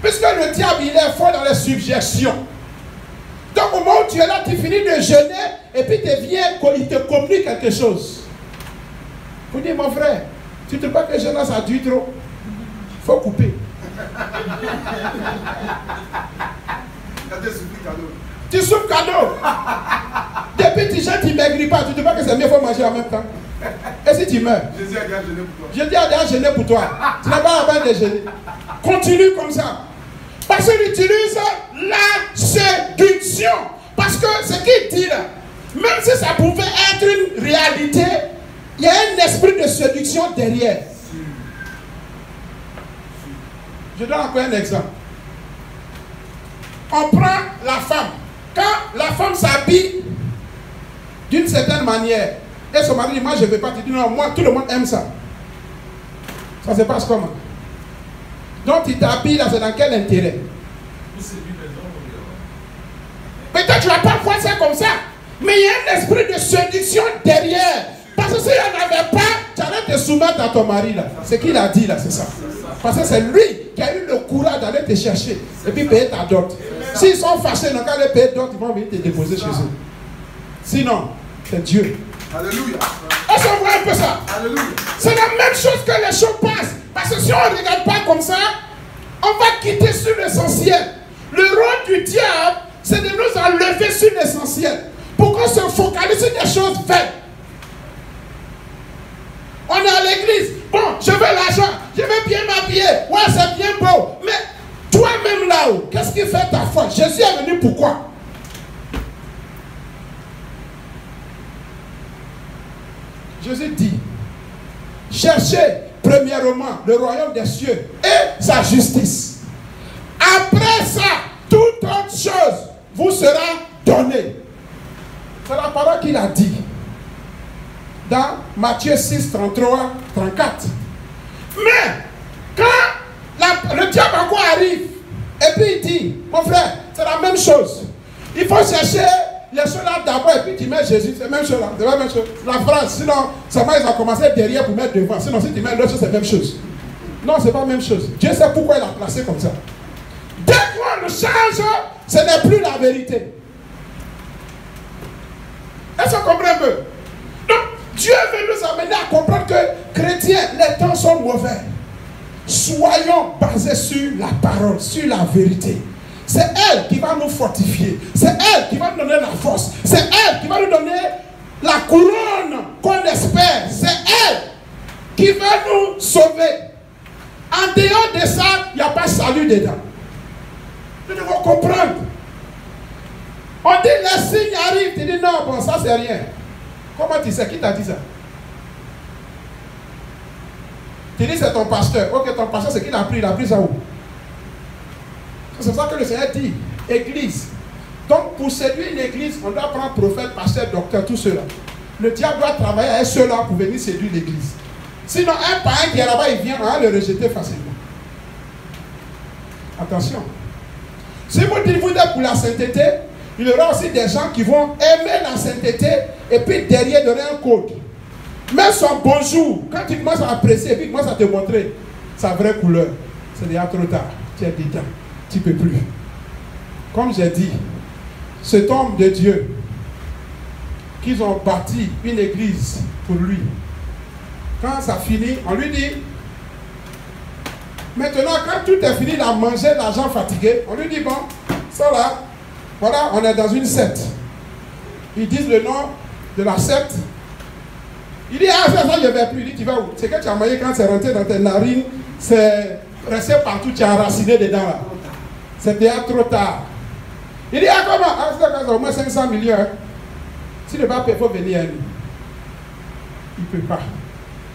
Puisque le diable, il est fort dans les suggestions. Donc au moment où tu es là, tu finis de jeûner et puis il te communique quelque chose. Vous dites, mon frère, tu ne trouves pas que le jeûne ça dure trop? Il faut couper. Tu souffres cadeau. Depuis que tu jeûnes, tu ne maigris pas. Tu ne trouves pas que c'est mieux, il faut manger en même temps. Et si tu meurs? Jésus a déjà jeûné pour toi. Jésus a déjà jeûné pour toi. Tu n'as pas la peine de jeûner. Continue comme ça. Parce qu'il utilise la séduction. Parce que ce qu'il dit là, même si ça pouvait être une réalité, il y a un esprit de séduction derrière. Je donne encore un exemple. On prend la femme. Quand la femme s'habille d'une certaine manière, et son mari dit, moi je ne veux pas, tu dis non, moi tout le monde aime ça. Ça se passe comment? Donc tu t'habilles là, c'est dans quel intérêt? Peut-être tu ne vas pas voir ça comme ça, mais il y a un esprit de séduction derrière. Parce que s'il n'y en avait pas, tu allais te soumettre à ton mari là. Ce qu'il a dit là, c'est ça. Parce que c'est lui qui a eu le courage d'aller te chercher et puis payer ta dot. S'ils sont fâchés, donc quand ils payent dot, ils vont venir te déposer chez eux. Sinon, c'est Dieu. Alléluia. Est-ce qu'on voit un peu ça? Alléluia. C'est la même chose que les choses passent. Parce que si on ne regarde pas comme ça, on va quitter sur l'essentiel. Le rôle du diable, c'est de nous enlever sur l'essentiel. Pour qu'on se focalise sur des choses vaines. qui fait ta foi. Jésus est venu pourquoi? Jésus dit, cherchez premièrement le royaume des cieux et sa justice. Après ça, toute autre chose vous sera donnée. C'est la parole qu'il a dit dans Matthieu 6, 33, 34. Mais quand le diable encore arrive et puis il dit, mon frère, c'est la même chose. Il faut chercher les choses là d'abord et puis tu mets Jésus, c'est la même chose là, c'est la même chose. La phrase, sinon, seulement ils ont commencé derrière pour mettre devant. Sinon, si tu mets l'autre chose, c'est la même chose. Non, c'est pas la même chose. Dieu sait pourquoi il a placé comme ça. Dès qu'on le change, ce n'est plus la vérité. Est-ce qu'on comprend un peu? Donc, Dieu veut nous amener à comprendre que, chrétiens, les temps sont mauvais. Soyons basés sur la parole, sur la vérité. C'est elle qui va nous fortifier. C'est elle qui va nous donner la force. C'est elle qui va nous donner la couronne qu'on espère. C'est elle qui va nous sauver. En dehors de ça, il n'y a pas salut dedans. Nous devons comprendre. On dit les signes arrivent. Tu dis non, bon, ça c'est rien. Comment tu sais? Qui t'a dit ça? Tu dis c'est ton pasteur. Ok, ton pasteur, c'est qui l'a pris? Il a pris ça où? C'est ça que le Seigneur dit. Église. Donc pour séduire une église, on doit prendre prophète, pasteur, docteur, tout cela. Le diable doit travailler avec ceux-là pour venir séduire l'église. Sinon, un païen qui est là-bas, il vient, on va le rejeter facilement. Attention. Si vous dites vous êtes pour la sainteté, il y aura aussi des gens qui vont aimer la sainteté et puis derrière donner un code. Mais son bonjour, quand tu commences à apprécier et puis commence à te montrer sa vraie couleur, c'est déjà trop tard. Tu es dedans. Tu ne peux plus. Comme j'ai dit, cet homme de Dieu, qu'ils ont bâti une église pour lui. Quand ça finit, on lui dit, maintenant quand tout est fini, il a mangé l'argent fatigué, on lui dit, bon, ça là, voilà, on est dans une secte. Ils disent le nom de la secte. Il dit, ah, ça, je ne vais plus. Il dit, tu vas où? C'est que tu as mangé quand c'est rentré dans tes narines, c'est resté partout, tu as enraciné dedans là. C'était trop tard. Il dit, ah, comment? Ah, c'est au moins 500 millions. Hein. Si le pape, il faut venir à lui. Il ne peut pas.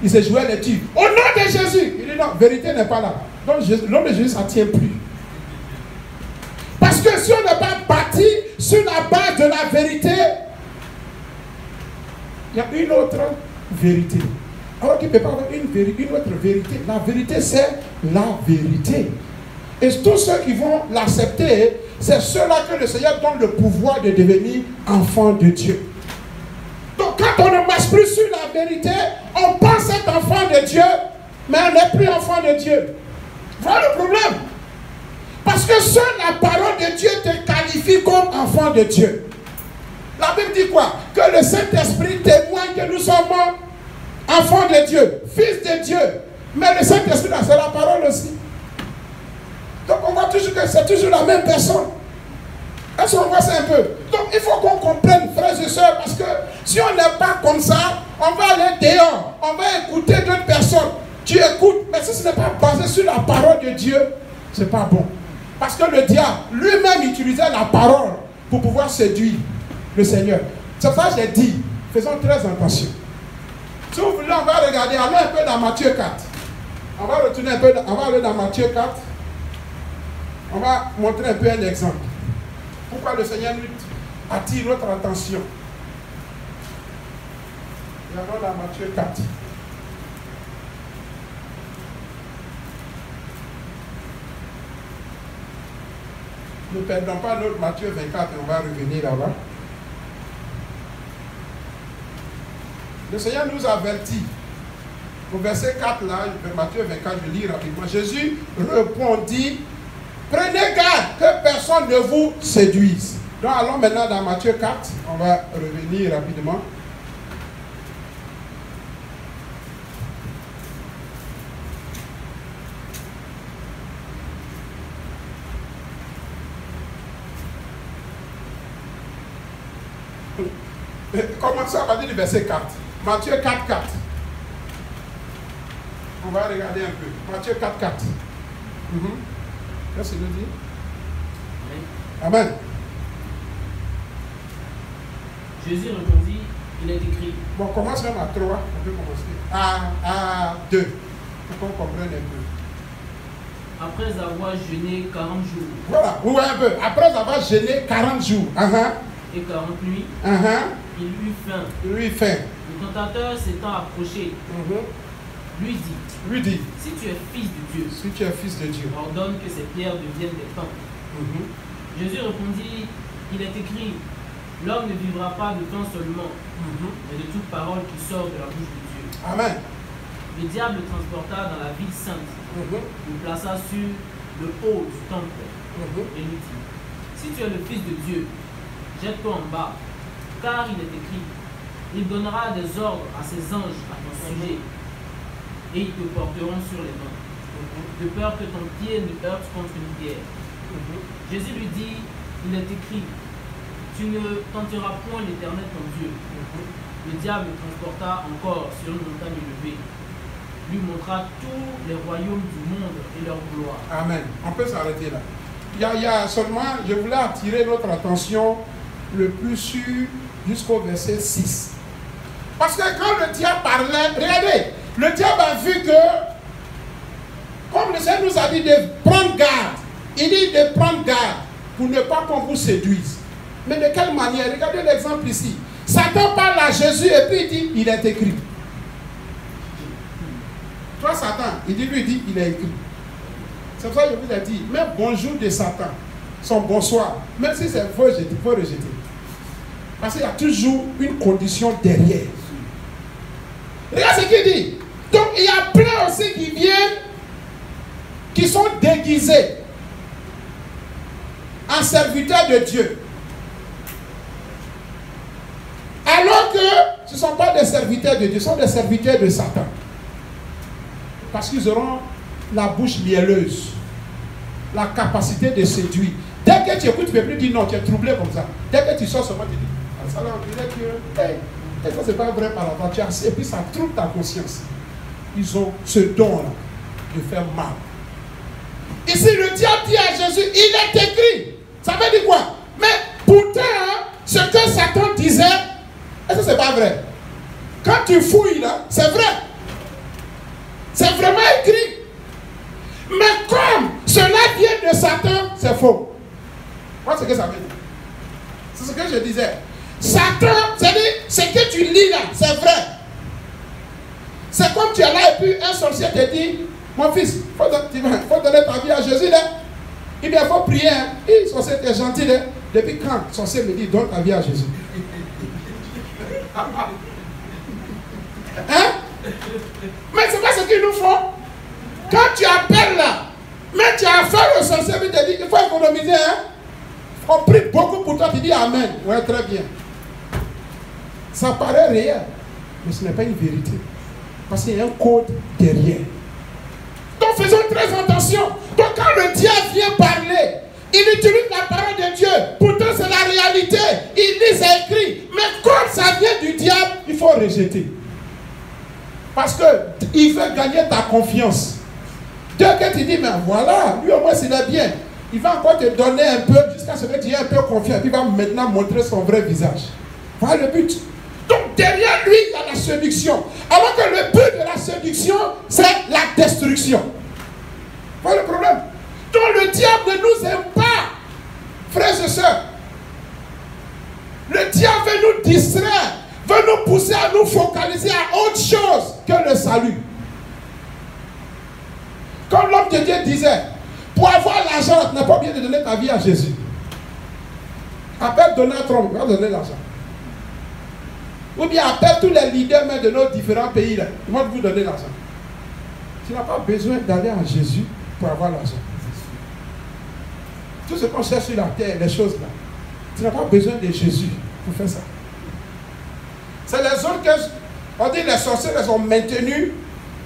Il s'est joué les tubes. Au nom de Jésus. Il dit, non, vérité n'est pas là. Donc, l'homme de Jésus, ça ne tient plus. Parce que si on n'est pas bâti sur la base de la vérité, il y a une autre vérité. Alors qu'il ne peut pas avoir une autre vérité. La vérité, c'est la vérité. Et tous ceux qui vont l'accepter, c'est ceux-là que le Seigneur donne le pouvoir de devenir enfants de Dieu. Donc quand on ne marche plus sur la vérité, on pense être enfant de Dieu, mais on n'est plus enfant de Dieu. Voilà le problème. Parce que seule la parole de Dieu te qualifie comme enfant de Dieu. La Bible dit quoi? Que le Saint-Esprit témoigne que nous sommes enfants de Dieu, fils de Dieu. Mais le Saint-Esprit, c'est la parole aussi. Donc on voit toujours que c'est toujours la même personne. Est-ce qu'on voit ça un peu? Donc il faut qu'on comprenne, frères et sœurs, parce que si on n'est pas comme ça, on va aller dehors, on va écouter d'autres personnes. Tu écoutes, mais si ce n'est pas basé sur la parole de Dieu, ce n'est pas bon. Parce que le diable lui-même utilisait la parole pour pouvoir séduire le Seigneur. C'est pour ça que j'ai dit, faisons très attention. Si vous voulez, on va regarder, allons un peu dans Matthieu 4. On va retourner un peu, on va aller dans Matthieu 4. On va montrer un peu un exemple. Pourquoi le Seigneur nous attire notre attention. Et alors dans Matthieu 4. Ne perdons pas notre Matthieu 24 et on va revenir là-bas. Le Seigneur nous avertit. Au verset 4 là, Matthieu 24, je lis rapidement. Jésus répondit, prenez garde que personne ne vous séduise. Donc allons maintenant dans Matthieu 4, on va revenir rapidement. Commençons à partir du verset 4. Matthieu 4, 4. On va regarder un peu. Matthieu 4, 4. Qu'est-ce qu'il nous dit? Amen. Jésus répondit, il est écrit. Bon, commence même à 3, on peut commencer. À 2, pour qu'on comprenne un peu. Après avoir jeûné 40 jours. Voilà, vous voyez un peu. Après avoir jeûné 40 jours. Et 40 nuits, il eut faim. Il eut faim. Le tentateur s'étant approché, lui dit, si tu es fils de Dieu, si tu es fils de Dieu, ordonne que ces pierres deviennent des pains. Jésus répondit, il est écrit, l'homme ne vivra pas de pain seulement, mais de toute parole qui sort de la bouche de Dieu. Amen. Le diable le transporta dans la ville sainte, le plaça sur le haut du temple et lui dit, si tu es le fils de Dieu, jette-toi en bas, car il est écrit, il donnera des ordres à ses anges à ton sujet, et ils te porteront sur les mains, de peur que ton pied ne heurte contre une pierre. Jésus lui dit, il est écrit, tu ne tenteras point l'Éternel ton Dieu. Le diable le transporta encore sur une montagne élevée, lui montra tous les royaumes du monde et leur gloire. Amen. On peut s'arrêter là. Il y a seulement, je voulais attirer notre attention le plus sûr jusqu'au verset 6. Parce que quand le diable parlait, regardez, le diable a vu que, comme le Seigneur nous a dit de prendre garde, il dit de prendre garde pour ne pas qu'on vous séduise. Mais de quelle manière? Regardez l'exemple ici. Satan parle à Jésus et puis il dit, il est écrit. Toi, Satan, lui dit, il est écrit. C'est pour ça que je vous ai dit, même bonjour de Satan, son bonsoir, même si c'est faux, il faut rejeter. Parce qu'il y a toujours une condition derrière. Regarde ce qu'il dit. Donc, il y a plein aussi qui viennent, qui sont déguisés en serviteurs de Dieu. Alors que ce ne sont pas des serviteurs de Dieu, ce sont des serviteurs de Satan. Parce qu'ils auront la bouche mielleuse, la capacité de séduire. Dès que tu écoutes, tu ne peux plus dire non, tu es troublé comme ça. Dès que tu sors seulement, tu dis, ah, ça là, on dirait que, hey, ça c'est pas vrai par la voiture. Et puis ça trouble ta conscience. Ils ont ce don-là de faire mal. Ici, le diable dit à Jésus, il est écrit. Ça veut dire quoi? Mais pourtant, ce que Satan disait, est-ce que c'est pas vrai? Quand tu fouilles là, c'est vrai. C'est vraiment écrit. Mais comme cela vient de Satan, c'est faux. Moi, c'est ce que ça veut dire. C'est ce que je disais. Satan, c'est-à-dire, ce que tu lis là, c'est vrai. C'est comme tu es là et puis un sorcier te dit, mon fils, il faut donner ta vie à Jésus là. Il faut prier. Hein. Le sorcier est gentil là. Depuis quand le sorcier me dit, donne ta vie à Jésus? Hein? Mais c'est pas ce qu'ils nous font. Quand tu appelles là, mais tu as affaire au sorcier, il te dit, il faut économiser. Hein? On prie beaucoup pour toi, tu dis Amen. Ouais, très bien. Ça paraît réel, mais ce n'est pas une vérité. Parce qu'il y a un code derrière. Donc faisons très attention. Donc quand le diable vient parler, il utilise la parole de Dieu. Pourtant c'est la réalité. Il dit c'est écrit. Mais quand ça vient du diable, il faut rejeter. Parce qu'il veut gagner ta confiance. Dès que tu dis, mais voilà, lui au moins s'il est bien, il va encore te donner un peu jusqu'à ce que tu aies un peu confiance. Puis il va maintenant montrer son vrai visage. Voilà le but. Donc derrière lui, il y a la séduction. Alors que le but de la séduction, c'est la destruction. Voilà le problème. Donc le diable ne nous aime pas, frères et sœurs. Le diable veut nous distraire, veut nous pousser à nous focaliser à autre chose que le salut. Comme l'homme de Dieu disait, pour avoir l'argent, tu n'as pas bien de donner ta vie à Jésus. Appelle Donald Trump, il va donner l'argent. Ou bien appelle tous les leaders même de nos différents pays, là. Ils vont vous donner l'argent. Tu n'as pas besoin d'aller à Jésus pour avoir l'argent. Tout ce qu'on cherche sur la terre, les choses là, tu n'as pas besoin de Jésus pour faire ça. C'est les autres que, on dit les sorciers les ont maintenus.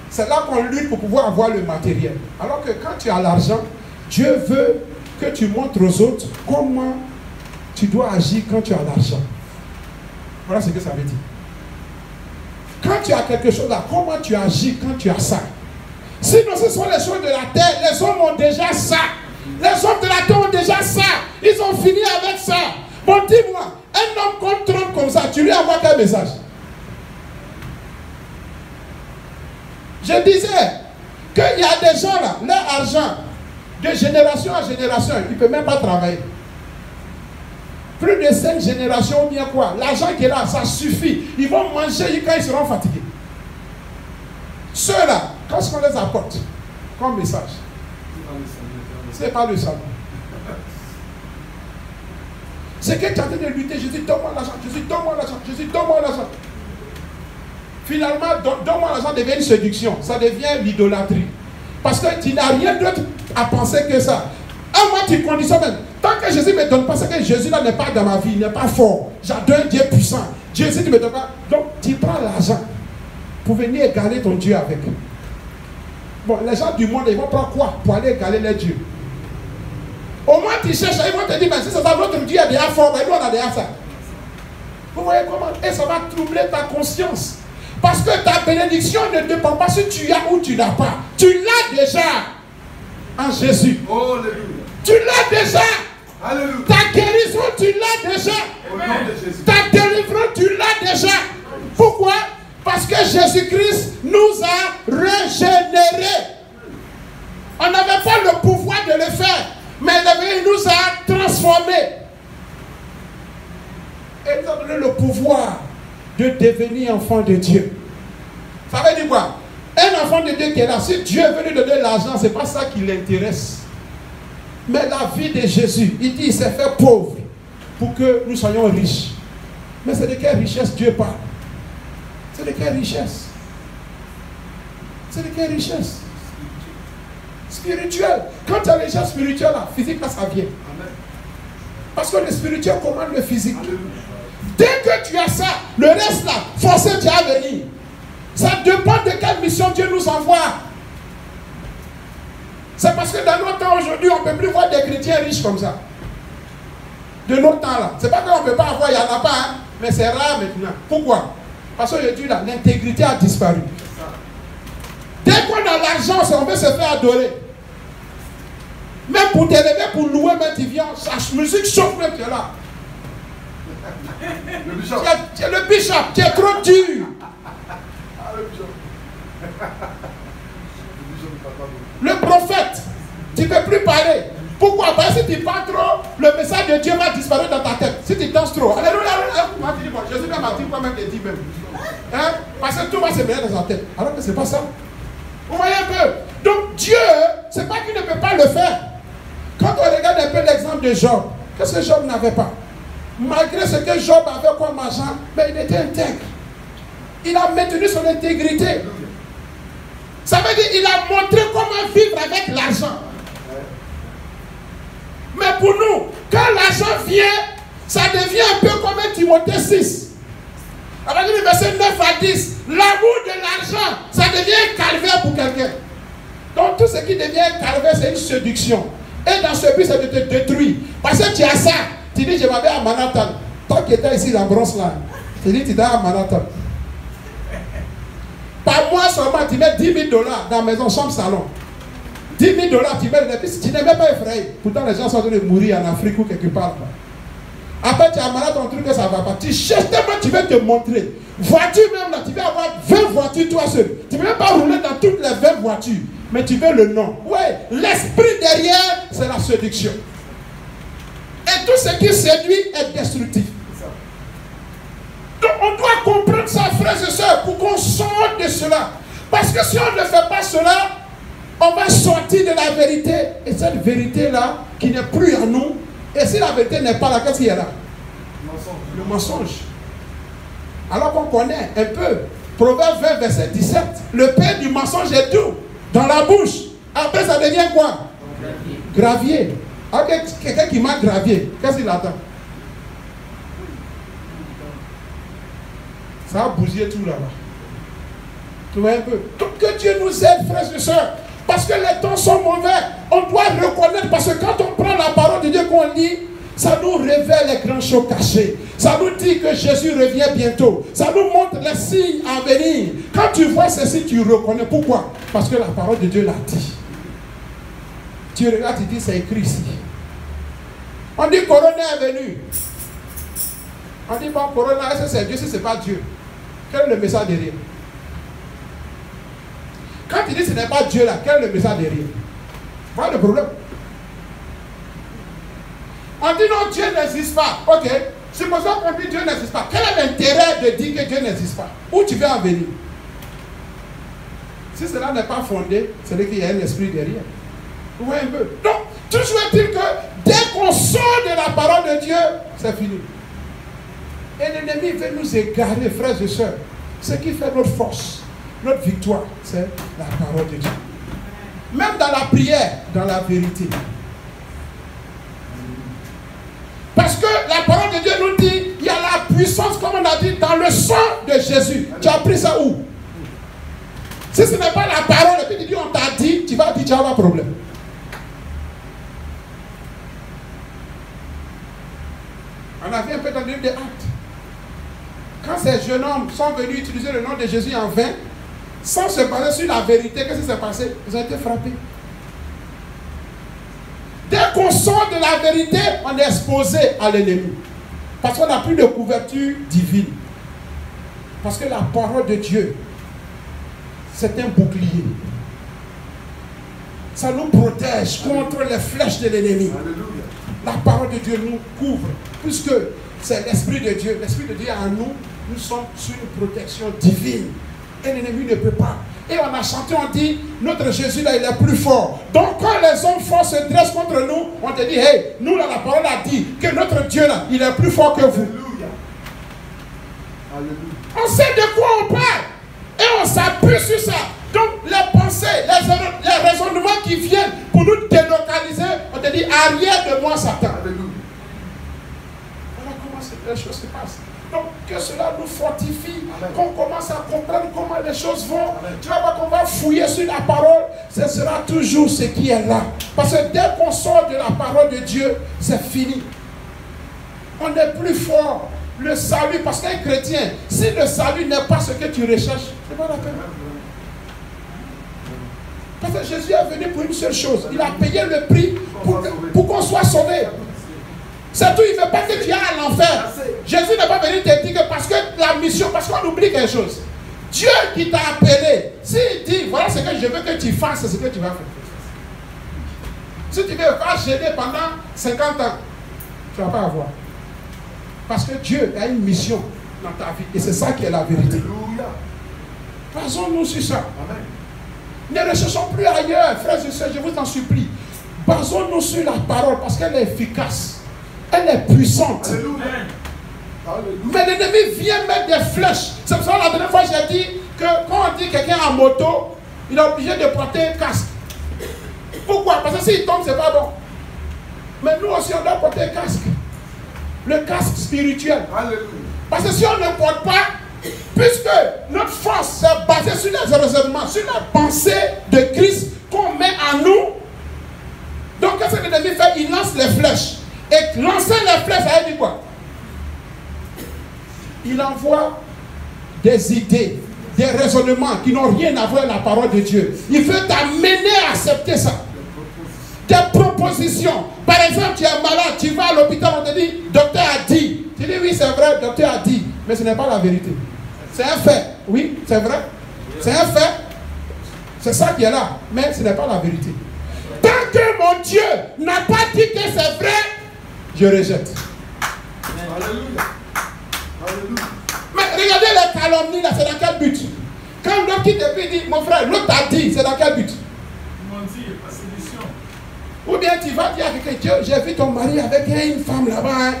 C'est là qu'on lutte pour pouvoir avoir le matériel. Alors que quand tu as l'argent, Dieu veut que tu montres aux autres comment tu dois agir quand tu as l'argent. Voilà ce que ça veut dire. Quand tu as quelque chose là, comment tu agis quand tu as ça? Sinon, ce sont les choses de la terre. Les hommes ont déjà ça. Les hommes de la terre ont déjà ça. Ils ont fini avec ça. Bon, dis-moi, un homme qu'on trompe comme ça, tu lui envoies quel message? Je disais qu'il y a des gens là, leur argent, de génération en génération, ils ne peuvent même pas travailler. Plus de 5 générations ou bien quoi, l'argent qui est là, ça suffit. Ils vont manger quand ils seront fatigués. Ceux-là, qu'est-ce qu'on les apporte comme message? C'est pas le salut. C'est que tu es en train de lutter. Jésus, donne-moi l'argent. Jésus, donne-moi l'argent. Jésus, donne-moi l'argent. Finalement, donne-moi l'argent devient une séduction. Ça devient l'idolâtrie. Parce que tu n'as rien d'autre à penser que ça. Un mois, tu conditionnes même. Tant que Jésus ne me donne pas, c'est que Jésus là n'est pas dans ma vie, il n'est pas fort. J'adore un Dieu puissant. Jésus ne me donne pas. Donc, tu prends l'argent pour venir égaler ton Dieu avec. Bon, les gens du monde, ils vont prendre quoi pour aller égaler les dieux? Au moins, tu cherches, ils vont te dire, mais si c'est ça, notre Dieu est déjà fort, mais nous, on a déjà ça. Vous voyez comment? Et ça va troubler ta conscience. Parce que ta bénédiction ne dépend pas si tu as ou tu n'as pas. Tu l'as déjà en Jésus. Alléluia. Tu l'as déjà. Alléluia. Ta guérison, tu l'as déjà. Au nom de Jésus. Ta délivrance, tu l'as déjà. Pourquoi? Parce que Jésus-Christ nous a régénérés. On n'avait pas le pouvoir de le faire, mais il nous a transformés. Et il nous a donné le pouvoir de devenir enfant de Dieu. Ça veut dire quoi? Un enfant de Dieu qui est là, si Dieu veut lui donner l'argent, ce n'est pas ça qui l'intéresse. Mais la vie de Jésus, il dit il s'est fait pauvre pour que nous soyons riches. Mais c'est de quelle richesse Dieu parle? C'est de quelle richesse? C'est de quelle richesse? Spirituelle. Quand tu as les richesse spirituelle, là, physique, là, ça vient. Amen. Parce que le spirituel commande le physique. Amen. Dès que tu as ça, le reste là, forcément tu as à venir. Ça dépend de quelle mission Dieu nous envoie. C'est parce que dans nos temps aujourd'hui, on ne peut plus voir des chrétiens riches comme ça. De nos temps là. C'est pas qu'on ne peut pas avoir, il n'y en a pas, hein, mais c'est rare maintenant. Pourquoi? Parce qu'aujourd'hui, l'intégrité a disparu. Dès qu'on a l'argent, on veut se faire adorer. Même pour t'élever, pour louer, même tu viens, la musique chauffe même, tu es là. Le bishop. Tu es le bishop, tu es trop dur. Ah, le bishop. Le prophète, tu ne peux plus parler. Pourquoi? Parce que si tu parles trop, le message de Dieu va disparaître dans ta tête. Si tu danses trop, alléluia, Jésus m'a dit quoi même te dit même. Hein? Parce que tout va se mettre dans ta tête. Alors que ce n'est pas ça. Vous voyez un peu? Donc Dieu, ce n'est pas qu'il ne peut pas le faire. Quand on regarde un peu l'exemple de Job, qu'est-ce que Job n'avait pas? Malgré ce que Job avait comme argent, mais il était intègre. Il a maintenu son intégrité. Ça veut dire qu'il a montré comment vivre avec l'argent. Mais pour nous, quand l'argent vient, ça devient un peu comme un Timothée 6. Alors, le verset 9 à 10, l'amour de l'argent, ça devient un calvaire pour quelqu'un. Donc tout ce qui devient un calvaire, c'est une séduction. Et dans ce but, c'est de te détruire. Parce que tu as ça. Tu dis, je m'avais à Manhattan. Toi qui étais ici dans Bronx là, tu dis, tu es à Manhattan. Par mois seulement, tu mets $10 000 dans la maison, chambre, salon. $10 000, tu mets les pistes. Tu n'es même pas effrayé. Pourtant, les gens sont en train de mourir en Afrique ou quelque part. Après, tu as malade ton truc que ça ne va pas. Tu cherches tellement, tu veux te montrer. Voiture même là, tu veux avoir 20 voitures toi seul. Tu ne veux même pas rouler dans toutes les 20 voitures. Mais tu veux le nom. Ouais, l'esprit derrière, c'est la séduction. Et tout ce qui séduit est destructif. Donc on doit comprendre ça, frères et sœurs, pour qu'on sorte de cela. Parce que si on ne fait pas cela, on va sortir de la vérité. Et cette vérité-là, qui n'est plus en nous, et si la vérité n'est pas là, qu'est-ce qu'il y a là? Le mensonge. Alors qu'on connaît un peu, Proverbe 20, verset 17, le père du mensonge est doux dans la bouche. Après, ça devient quoi? Gravier. Alors quelqu'un qui m'a gravier, qu'est-ce qu'il attend? Ça a bougé tout là-bas. Tu vois un peu? Donc que Dieu nous aide, frères et sœurs. Parce que les temps sont mauvais. On doit reconnaître, parce que quand on prend la parole de Dieu qu'on lit, ça nous révèle les grands choses cachés. Ça nous dit que Jésus revient bientôt. Ça nous montre les signes à venir. Quand tu vois ceci, tu reconnais. Pourquoi? Parce que la parole de Dieu l'a dit. Tu regardes, tu dis c'est écrit ici. On dit Corona est venu. On dit bon, Corona, est-ce que c'est Dieu, si ce n'est pas Dieu? Quel est le message derrière? Quand tu dis ce n'est pas Dieu là, quel est le message derrière? Voilà le problème. On dit non, Dieu n'existe pas. Ok. Supposons qu'on dit Dieu n'existe pas. Quel est l'intérêt de dire que Dieu n'existe pas? Où tu veux en venir? Si cela n'est pas fondé, c'est qu'il y a un esprit derrière. Vous voyez un peu? Donc, toujours est-il que dès qu'on sort de la parole de Dieu, c'est fini. Et l'ennemi veut nous égarer, frères et sœurs. Ce qui fait notre force, notre victoire, c'est la parole de Dieu. Même dans la prière, dans la vérité. Parce que la parole de Dieu nous dit, il y a la puissance, comme on a dit, dans le sang de Jésus. Tu as pris ça où? Si ce n'est pas la parole, et puis tu dis, on t'a dit, tu vas dire, tu as un problème. On a vu un peu dans le livre des Actes. Quand ces jeunes hommes sont venus utiliser le nom de Jésus en vain, sans se baser sur la vérité, qu'est-ce qui s'est passé? Ils ont été frappés. Dès qu'on sort de la vérité, on est exposé à l'ennemi. Parce qu'on n'a plus de couverture divine. Parce que la parole de Dieu, c'est un bouclier. Ça nous protège contre les flèches de l'ennemi. La parole de Dieu nous couvre. Puisque c'est l'Esprit de Dieu. L'Esprit de Dieu en nous, nous sommes sur une protection divine. Et l'ennemi ne peut pas. Et on a chanté, on dit, notre Jésus là, il est plus fort. Donc quand les hommes forts se dressent contre nous, on te dit, hey, nous là, la parole a dit que notre Dieu là, il est plus fort que vous. Alléluia. On sait de quoi on parle. Et on s'appuie sur ça. Donc les pensées, les raisonnements qui viennent pour nous délocaliser, on te dit, arrière de moi Satan. Alléluia. Voilà comment les choses se passent. Donc que cela nous fortifie, qu'on commence à comprendre comment les choses vont. Amen. Tu vas voir qu'on va fouiller sur la parole, ce sera toujours ce qui est là. Parce que dès qu'on sort de la parole de Dieu, c'est fini. On n'est plus fort. Le salut, parce qu'un chrétien, si le salut n'est pas ce que tu recherches, c'est pas la peine. Parce que Jésus est venu pour une seule chose. Il a payé le prix pour qu'on soit sauvé. C'est tout, il ne veut pas que tu ailles à l'enfer. Jésus n'est pas venu te dire que parce que la mission, parce qu'on oublie quelque chose. Dieu qui t'a appelé, s'il dit, voilà ce que je veux que tu fasses, c'est ce que tu vas faire. Si tu veux faire gêner pendant 50 ans, tu ne vas pas avoir. Parce que Dieu a une mission dans ta vie. Et c'est ça qui est la vérité. Basons-nous sur ça. Amen. Ne recherchons plus ailleurs, frères et sœurs, je vous en supplie. Basons-nous sur la parole parce qu'elle est efficace. Elle est puissante. Alléluia. Mais l'ennemi vient mettre des flèches. C'est pour ça que la dernière fois j'ai dit que quand on dit quelqu'un en moto, il est obligé de porter un casque. Pourquoi? Parce que s'il tombe, c'est pas bon. Mais nous aussi, on doit porter un casque. Le casque spirituel. Alléluia. Parce que si on ne porte pas, puisque notre force est basée sur les raisonnements, sur la pensée de Christ qu'on met en nous, donc qu'est-ce que l'ennemi fait? Il lance les flèches. Et lancer les flèches, ça veut dire quoi? Il envoie des idées, des raisonnements qui n'ont rien à voir avec la parole de Dieu. Il veut t'amener à accepter ça. Des propositions. Par exemple, tu es malade, tu vas à l'hôpital, on te dit, docteur a dit. Tu dis oui, c'est vrai, docteur a dit. Mais ce n'est pas la vérité. C'est un fait. Oui, c'est vrai. C'est un fait. C'est ça qui est là. Mais ce n'est pas la vérité. Tant que mon Dieu n'a pas dit que c'est vrai, je rejette. Alléluia. Alléluia. Mais regardez les calomnies là, c'est dans quel but? Quand l'autre qui te dit, mon frère, l'autre t'a dit, c'est dans quel but? Ou bien tu vas dire à quelqu'un, j'ai vu ton mari avec une femme là-bas. Hein.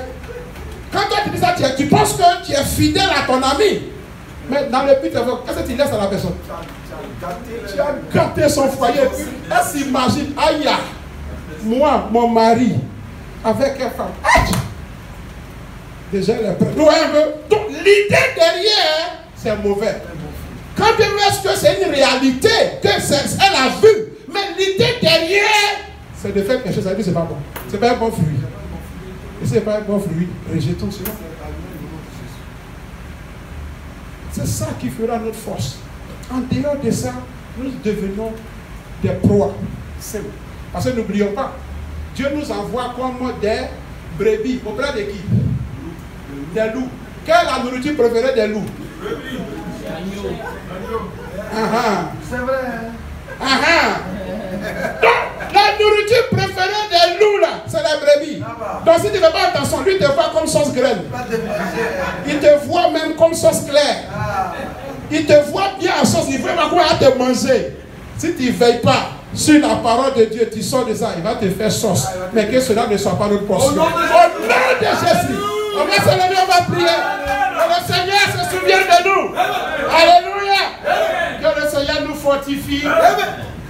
Quand toi tu dis ça, tu penses que tu es fidèle à ton ami. Mais dans le but, qu'est-ce que tu laisses à la personne? Tu as gâté son foyer. Elle s'imagine, aïe, moi, mon mari, avec une femme. Aïe. Déjà, elle est prête. Donc l'idée derrière, c'est mauvais. Quand bien est-ce que c'est une réalité, qu'elle a vu, mais l'idée derrière, c'est de faire quelque chose, ça veut dire que c'est pas bon. C'est pas un bon fruit. Et si c'est pas un bon fruit, rejetons cela. C'est ça qui fera notre force. En dehors de ça, nous devenons des proies. Parce que n'oublions pas, Dieu nous envoie comme des brebis. Auprès de qui? Des loups. Quelle est la nourriture préférée des loups? C'est vrai. Donc, la nourriture préférée des loups, là, c'est la brebis. Donc, si tu ne fais pas attention, lui te voit comme sauce graine. Il te voit même comme sauce claire. Il te voit bien en sauce. Il veut voir te manger. Si tu ne veilles pas sur la parole de Dieu, tu sors de ça, il va te faire sauce. Mais que cela ne soit pas notre portion. Au nom de Jésus. On va se lever, on va prier. Que le Seigneur se souvienne de nous. Alléluia. Que le Seigneur nous fortifie.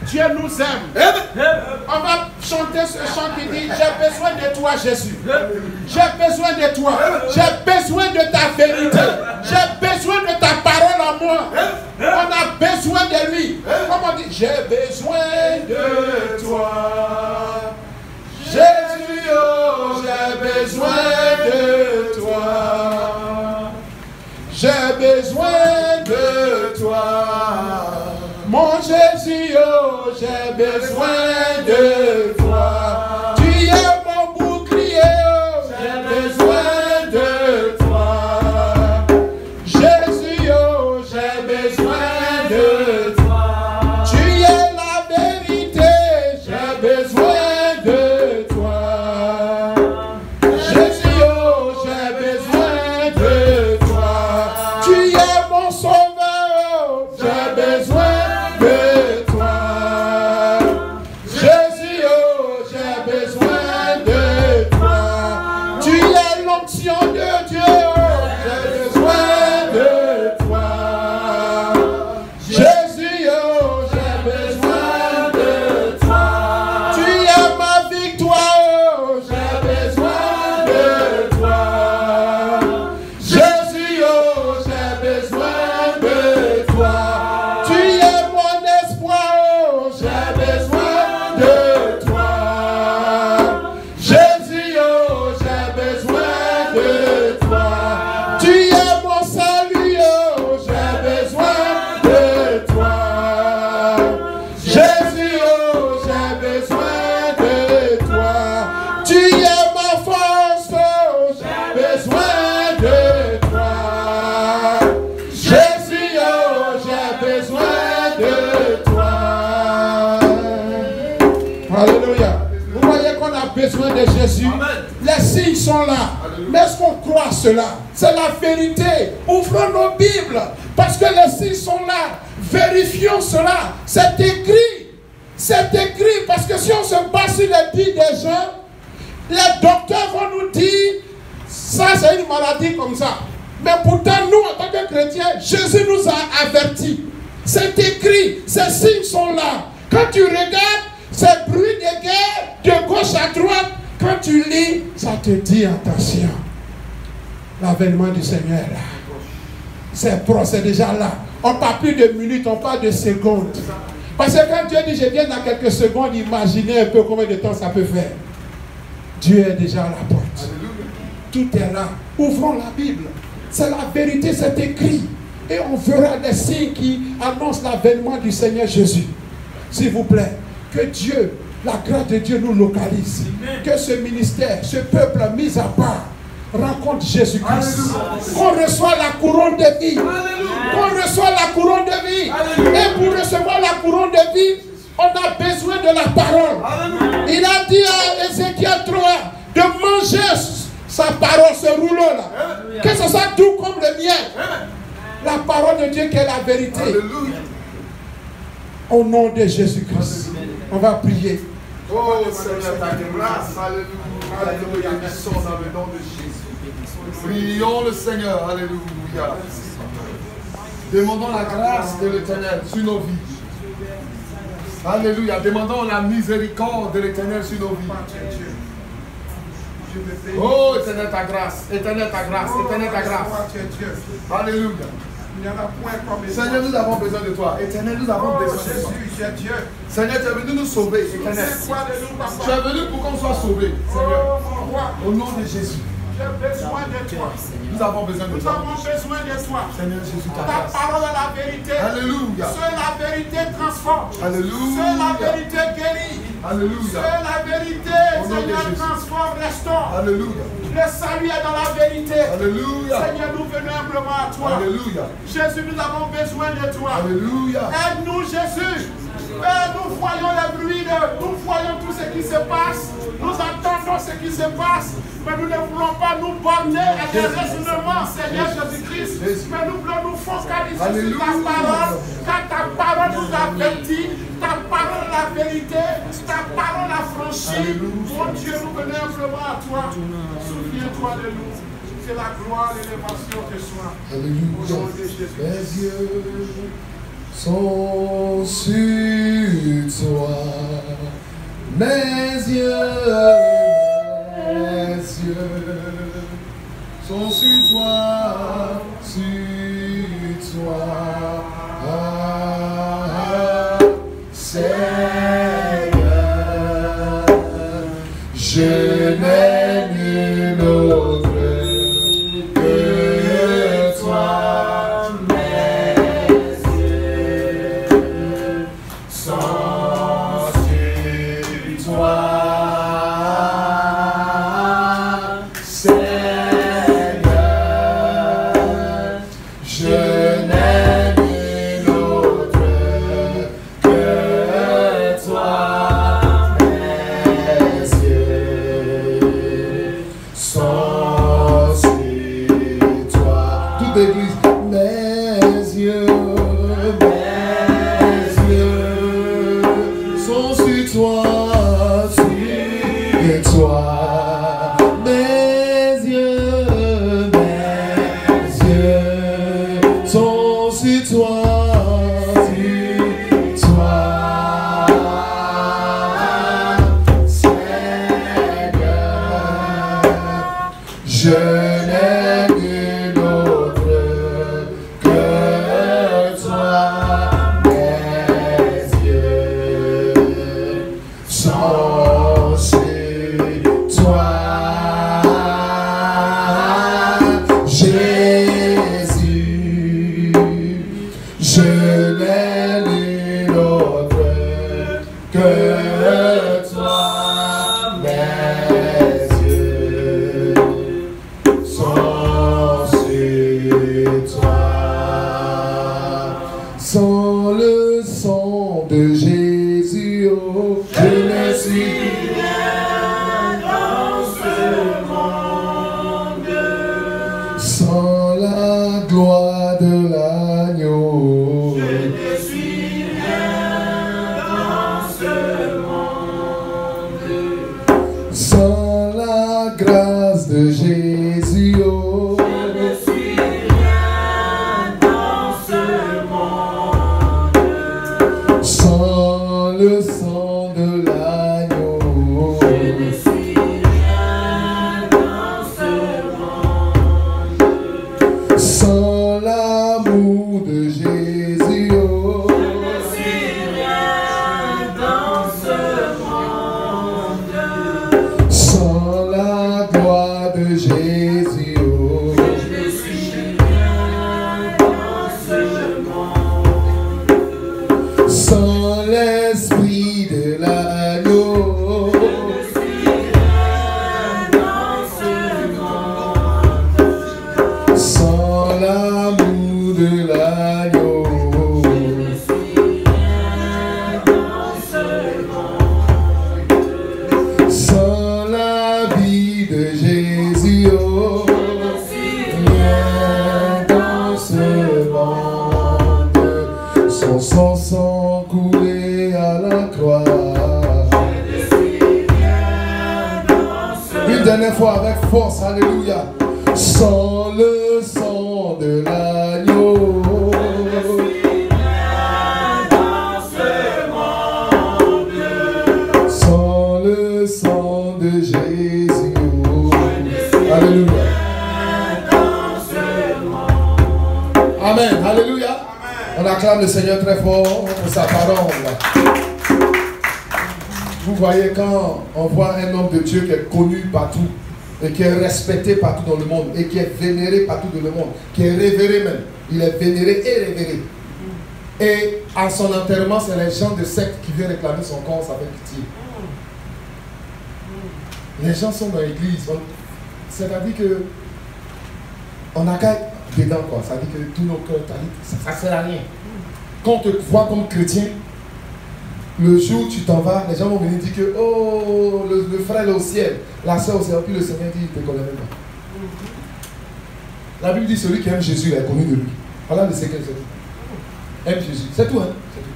Dieu nous aime. On va chanter ce chant qui dit: j'ai besoin de toi, Jésus. J'ai besoin de toi. J'ai besoin de ta vérité. J'ai besoin de ta parole en moi. On a besoin de lui. Comme on dit, j'ai besoin de toi. Jésus, oh, j'ai besoin de toi. J'ai besoin de toi. Mon Jésus, oh, j'ai besoin de toi. Tu es mon bouclier, oh, j'ai besoin de toi. Jésus, oh, j'ai besoin de toi. Tu es la vérité, j'ai besoin de toi. Jésus, oh, j'ai besoin de toi. Tu es mon sauveur, oh, j'ai besoin de toi. Jésus, oh, j'ai besoin de toi. Tu es l'onction de Dieu, oh, j'ai besoin de toi. Jésus, oh, j'ai besoin de toi. Tu es ma victoire, oh, j'ai besoin de toi. Jésus, oh, j'ai besoin de toi. Tu es mon espoir, oh, j'ai besoin de toi. Jésus, oh, j'ai besoin de toi. Tu es mon salut, oh, j'ai besoin de toi. Jésus, oh, j'ai besoin de toi. Tu es ma force, oh, j'ai besoin de toi. Jésus, oh, j'ai besoin de toi. Alléluia. Vous voyez qu'on a besoin de Jésus. Les signes sont là. Mais est-ce qu'on croit cela? C'est la vérité. Ouvrons nos Bibles. Parce que les signes sont là. Vérifions cela. C'est écrit. C'est écrit. Parce que si on se base sur les dits des gens, les docteurs vont nous dire, ça c'est une maladie comme ça. Mais pourtant, nous, en tant que chrétiens, Jésus nous a avertis. C'est écrit. Ces signes sont là. Quand tu regardes ces bruits de guerre de gauche à droite, quand tu lis, ça te dit attention. L'avènement du Seigneur est là. C'est proche, c'est déjà là. On ne parle plus de minutes, on parle de secondes. Parce que quand Dieu dit je viens dans quelques secondes, imaginez un peu combien de temps ça peut faire. Dieu est déjà à la porte. Tout est là. Ouvrons la Bible. C'est la vérité, c'est écrit. Et on verra des signes qui annoncent l'avènement du Seigneur Jésus. S'il vous plaît, que Dieu, la grâce de Dieu nous localise. Que ce ministère, ce peuple mis à part, rencontre Jésus-Christ. Qu'on reçoit la couronne de vie. Qu'on reçoit la couronne de vie. Et pour recevoir la couronne de vie, on a besoin de la parole. Il a dit à Ézéchiel 3 de manger sa parole, ce rouleau-là. Que ce soit doux comme le miel. La parole de Dieu qui est la vérité. Au nom de Jésus-Christ, on va prier. Oh Seigneur, ta grâce, alléluia, bénissons dans le nom de Jésus. Prions le Seigneur, alléluia. Demandons la grâce de l'Éternel sur nos vies. Alléluia, demandons la miséricorde de l'Éternel sur nos vies. Oh Éternel, ta grâce, Éternel, ta grâce, Éternel, ta grâce. Alléluia. Seigneur, nous avons besoin de toi. Éternel, nous avons besoin de toi. Seigneur, tu es venu nous sauver. Éternel, tu es venu pour qu'on soit sauvés. Seigneur, au nom de Jésus. J'ai besoin de toi. Nous avons besoin de toi. Nous avons besoin de toi. Seigneur Jésus, ta Ta grâce. parole est la vérité. Alléluia. Seule la vérité transforme. Alléluia. Seule la vérité guérit. Alléluia. C'est la vérité. Seigneur, transforme, restaure. Alléluia. Le salut est dans la vérité. Alléluia. Seigneur, nous venons humblement à toi. Alléluia. Jésus, nous avons besoin de toi. Alléluia. Aide-nous, Jésus. Père, nous voyons les bruits, nous voyons tout ce qui se passe. Nous entendons ce qui se passe. Mais nous ne voulons pas nous borner à des raisonnements, Seigneur Jésus-Christ. Mais nous voulons nous focaliser sur ta parole. Car ta parole nous avertit. Ta parole est la vérité. Ta parole la franchie. Mon Dieu, nous venons simplement à toi. Souviens-toi de nous. Que la gloire et l'élévation te soient. Alléluia. Au nom de Jésus. Mes yeux sont sur toi. Mes yeux sont sur toi, Seigneur, je n'ai nul autre que toi. Mes yeux sont sur toi. Le Seigneur très fort pour sa parole. Vous voyez, quand on voit un homme de Dieu qui est connu partout et qui est respecté partout dans le monde et qui est vénéré partout dans le monde, qui est révéré même, il est vénéré et révéré. Et à son enterrement, c'est les gens de secte qui viennent réclamer son corps, ça fait pitié. Les gens sont dans l'église. C'est-à-dire que on n'a qu'à être dedans, quoi. Ça veut dire que tous nos cœurs, ça ne sert à rien. Quand on te voit comme chrétien, le jour où tu t'en vas, les gens vont venir dire que oh, le frère est au ciel, la soeur au ciel, puis le Seigneur dit, il ne te connaît même pas. La Bible dit celui qui aime Jésus, il est connu de lui. Voilà le secret, c'est tout. Aime Jésus, c'est tout, hein. C'est tout.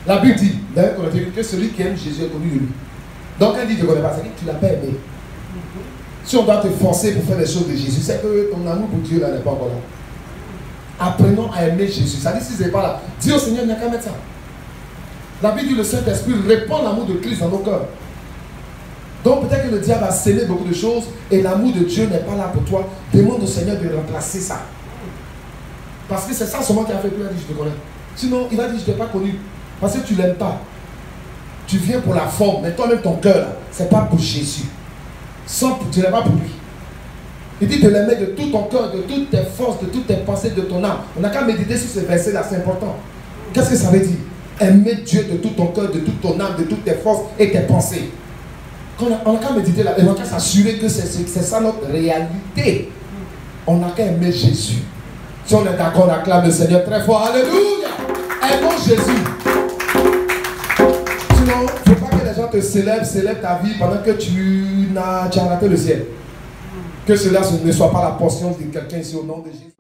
La Bible dit, d'ailleurs, que celui qui aime Jésus est connu de lui. Donc, elle dit, tu ne connais pas, c'est que tu ne l'as pas aimé. Si on doit te forcer pour faire les choses de Jésus, c'est que ton amour pour Dieu là n'est pas encore là. Apprenons à aimer Jésus. Ça dit, si ce n'est pas là, dis au Seigneur, il n'y a qu'à mettre ça. La Bible dit, le Saint-Esprit répand l'amour de Christ dans nos cœurs. Donc peut-être que le diable a sémé beaucoup de choses et l'amour de Dieu n'est pas là pour toi. Demande au Seigneur de remplacer ça. Parce que c'est ça seulement qui a fait que tu as dit, je te connais. Sinon, il va dire, je ne t'ai pas connu. Parce que tu ne l'aimes pas. Tu viens pour la forme, mais toi-même ton cœur, ce n'est pas pour Jésus. Tu n'es pas pour lui. Il dit de l'aimer de tout ton cœur, de toutes tes forces, de toutes tes pensées, de ton âme. On n'a qu'à méditer sur ces versets-là, c'est important. Qu'est-ce que ça veut dire? Aimer Dieu de tout ton cœur, de toute ton âme, de toutes tes forces et tes pensées. On n'a qu'à méditer là, et on n'a qu'à s'assurer que c'est ça notre réalité. On n'a qu'à aimer Jésus. Si on est d'accord, on acclame le Seigneur très fort. Alléluia! Aimons Jésus. Sinon, il ne faut pas que les gens te célèbrent ta vie pendant que tu as raté le ciel. Que cela ne soit pas la portion de quelqu'un ici au nom de Jésus.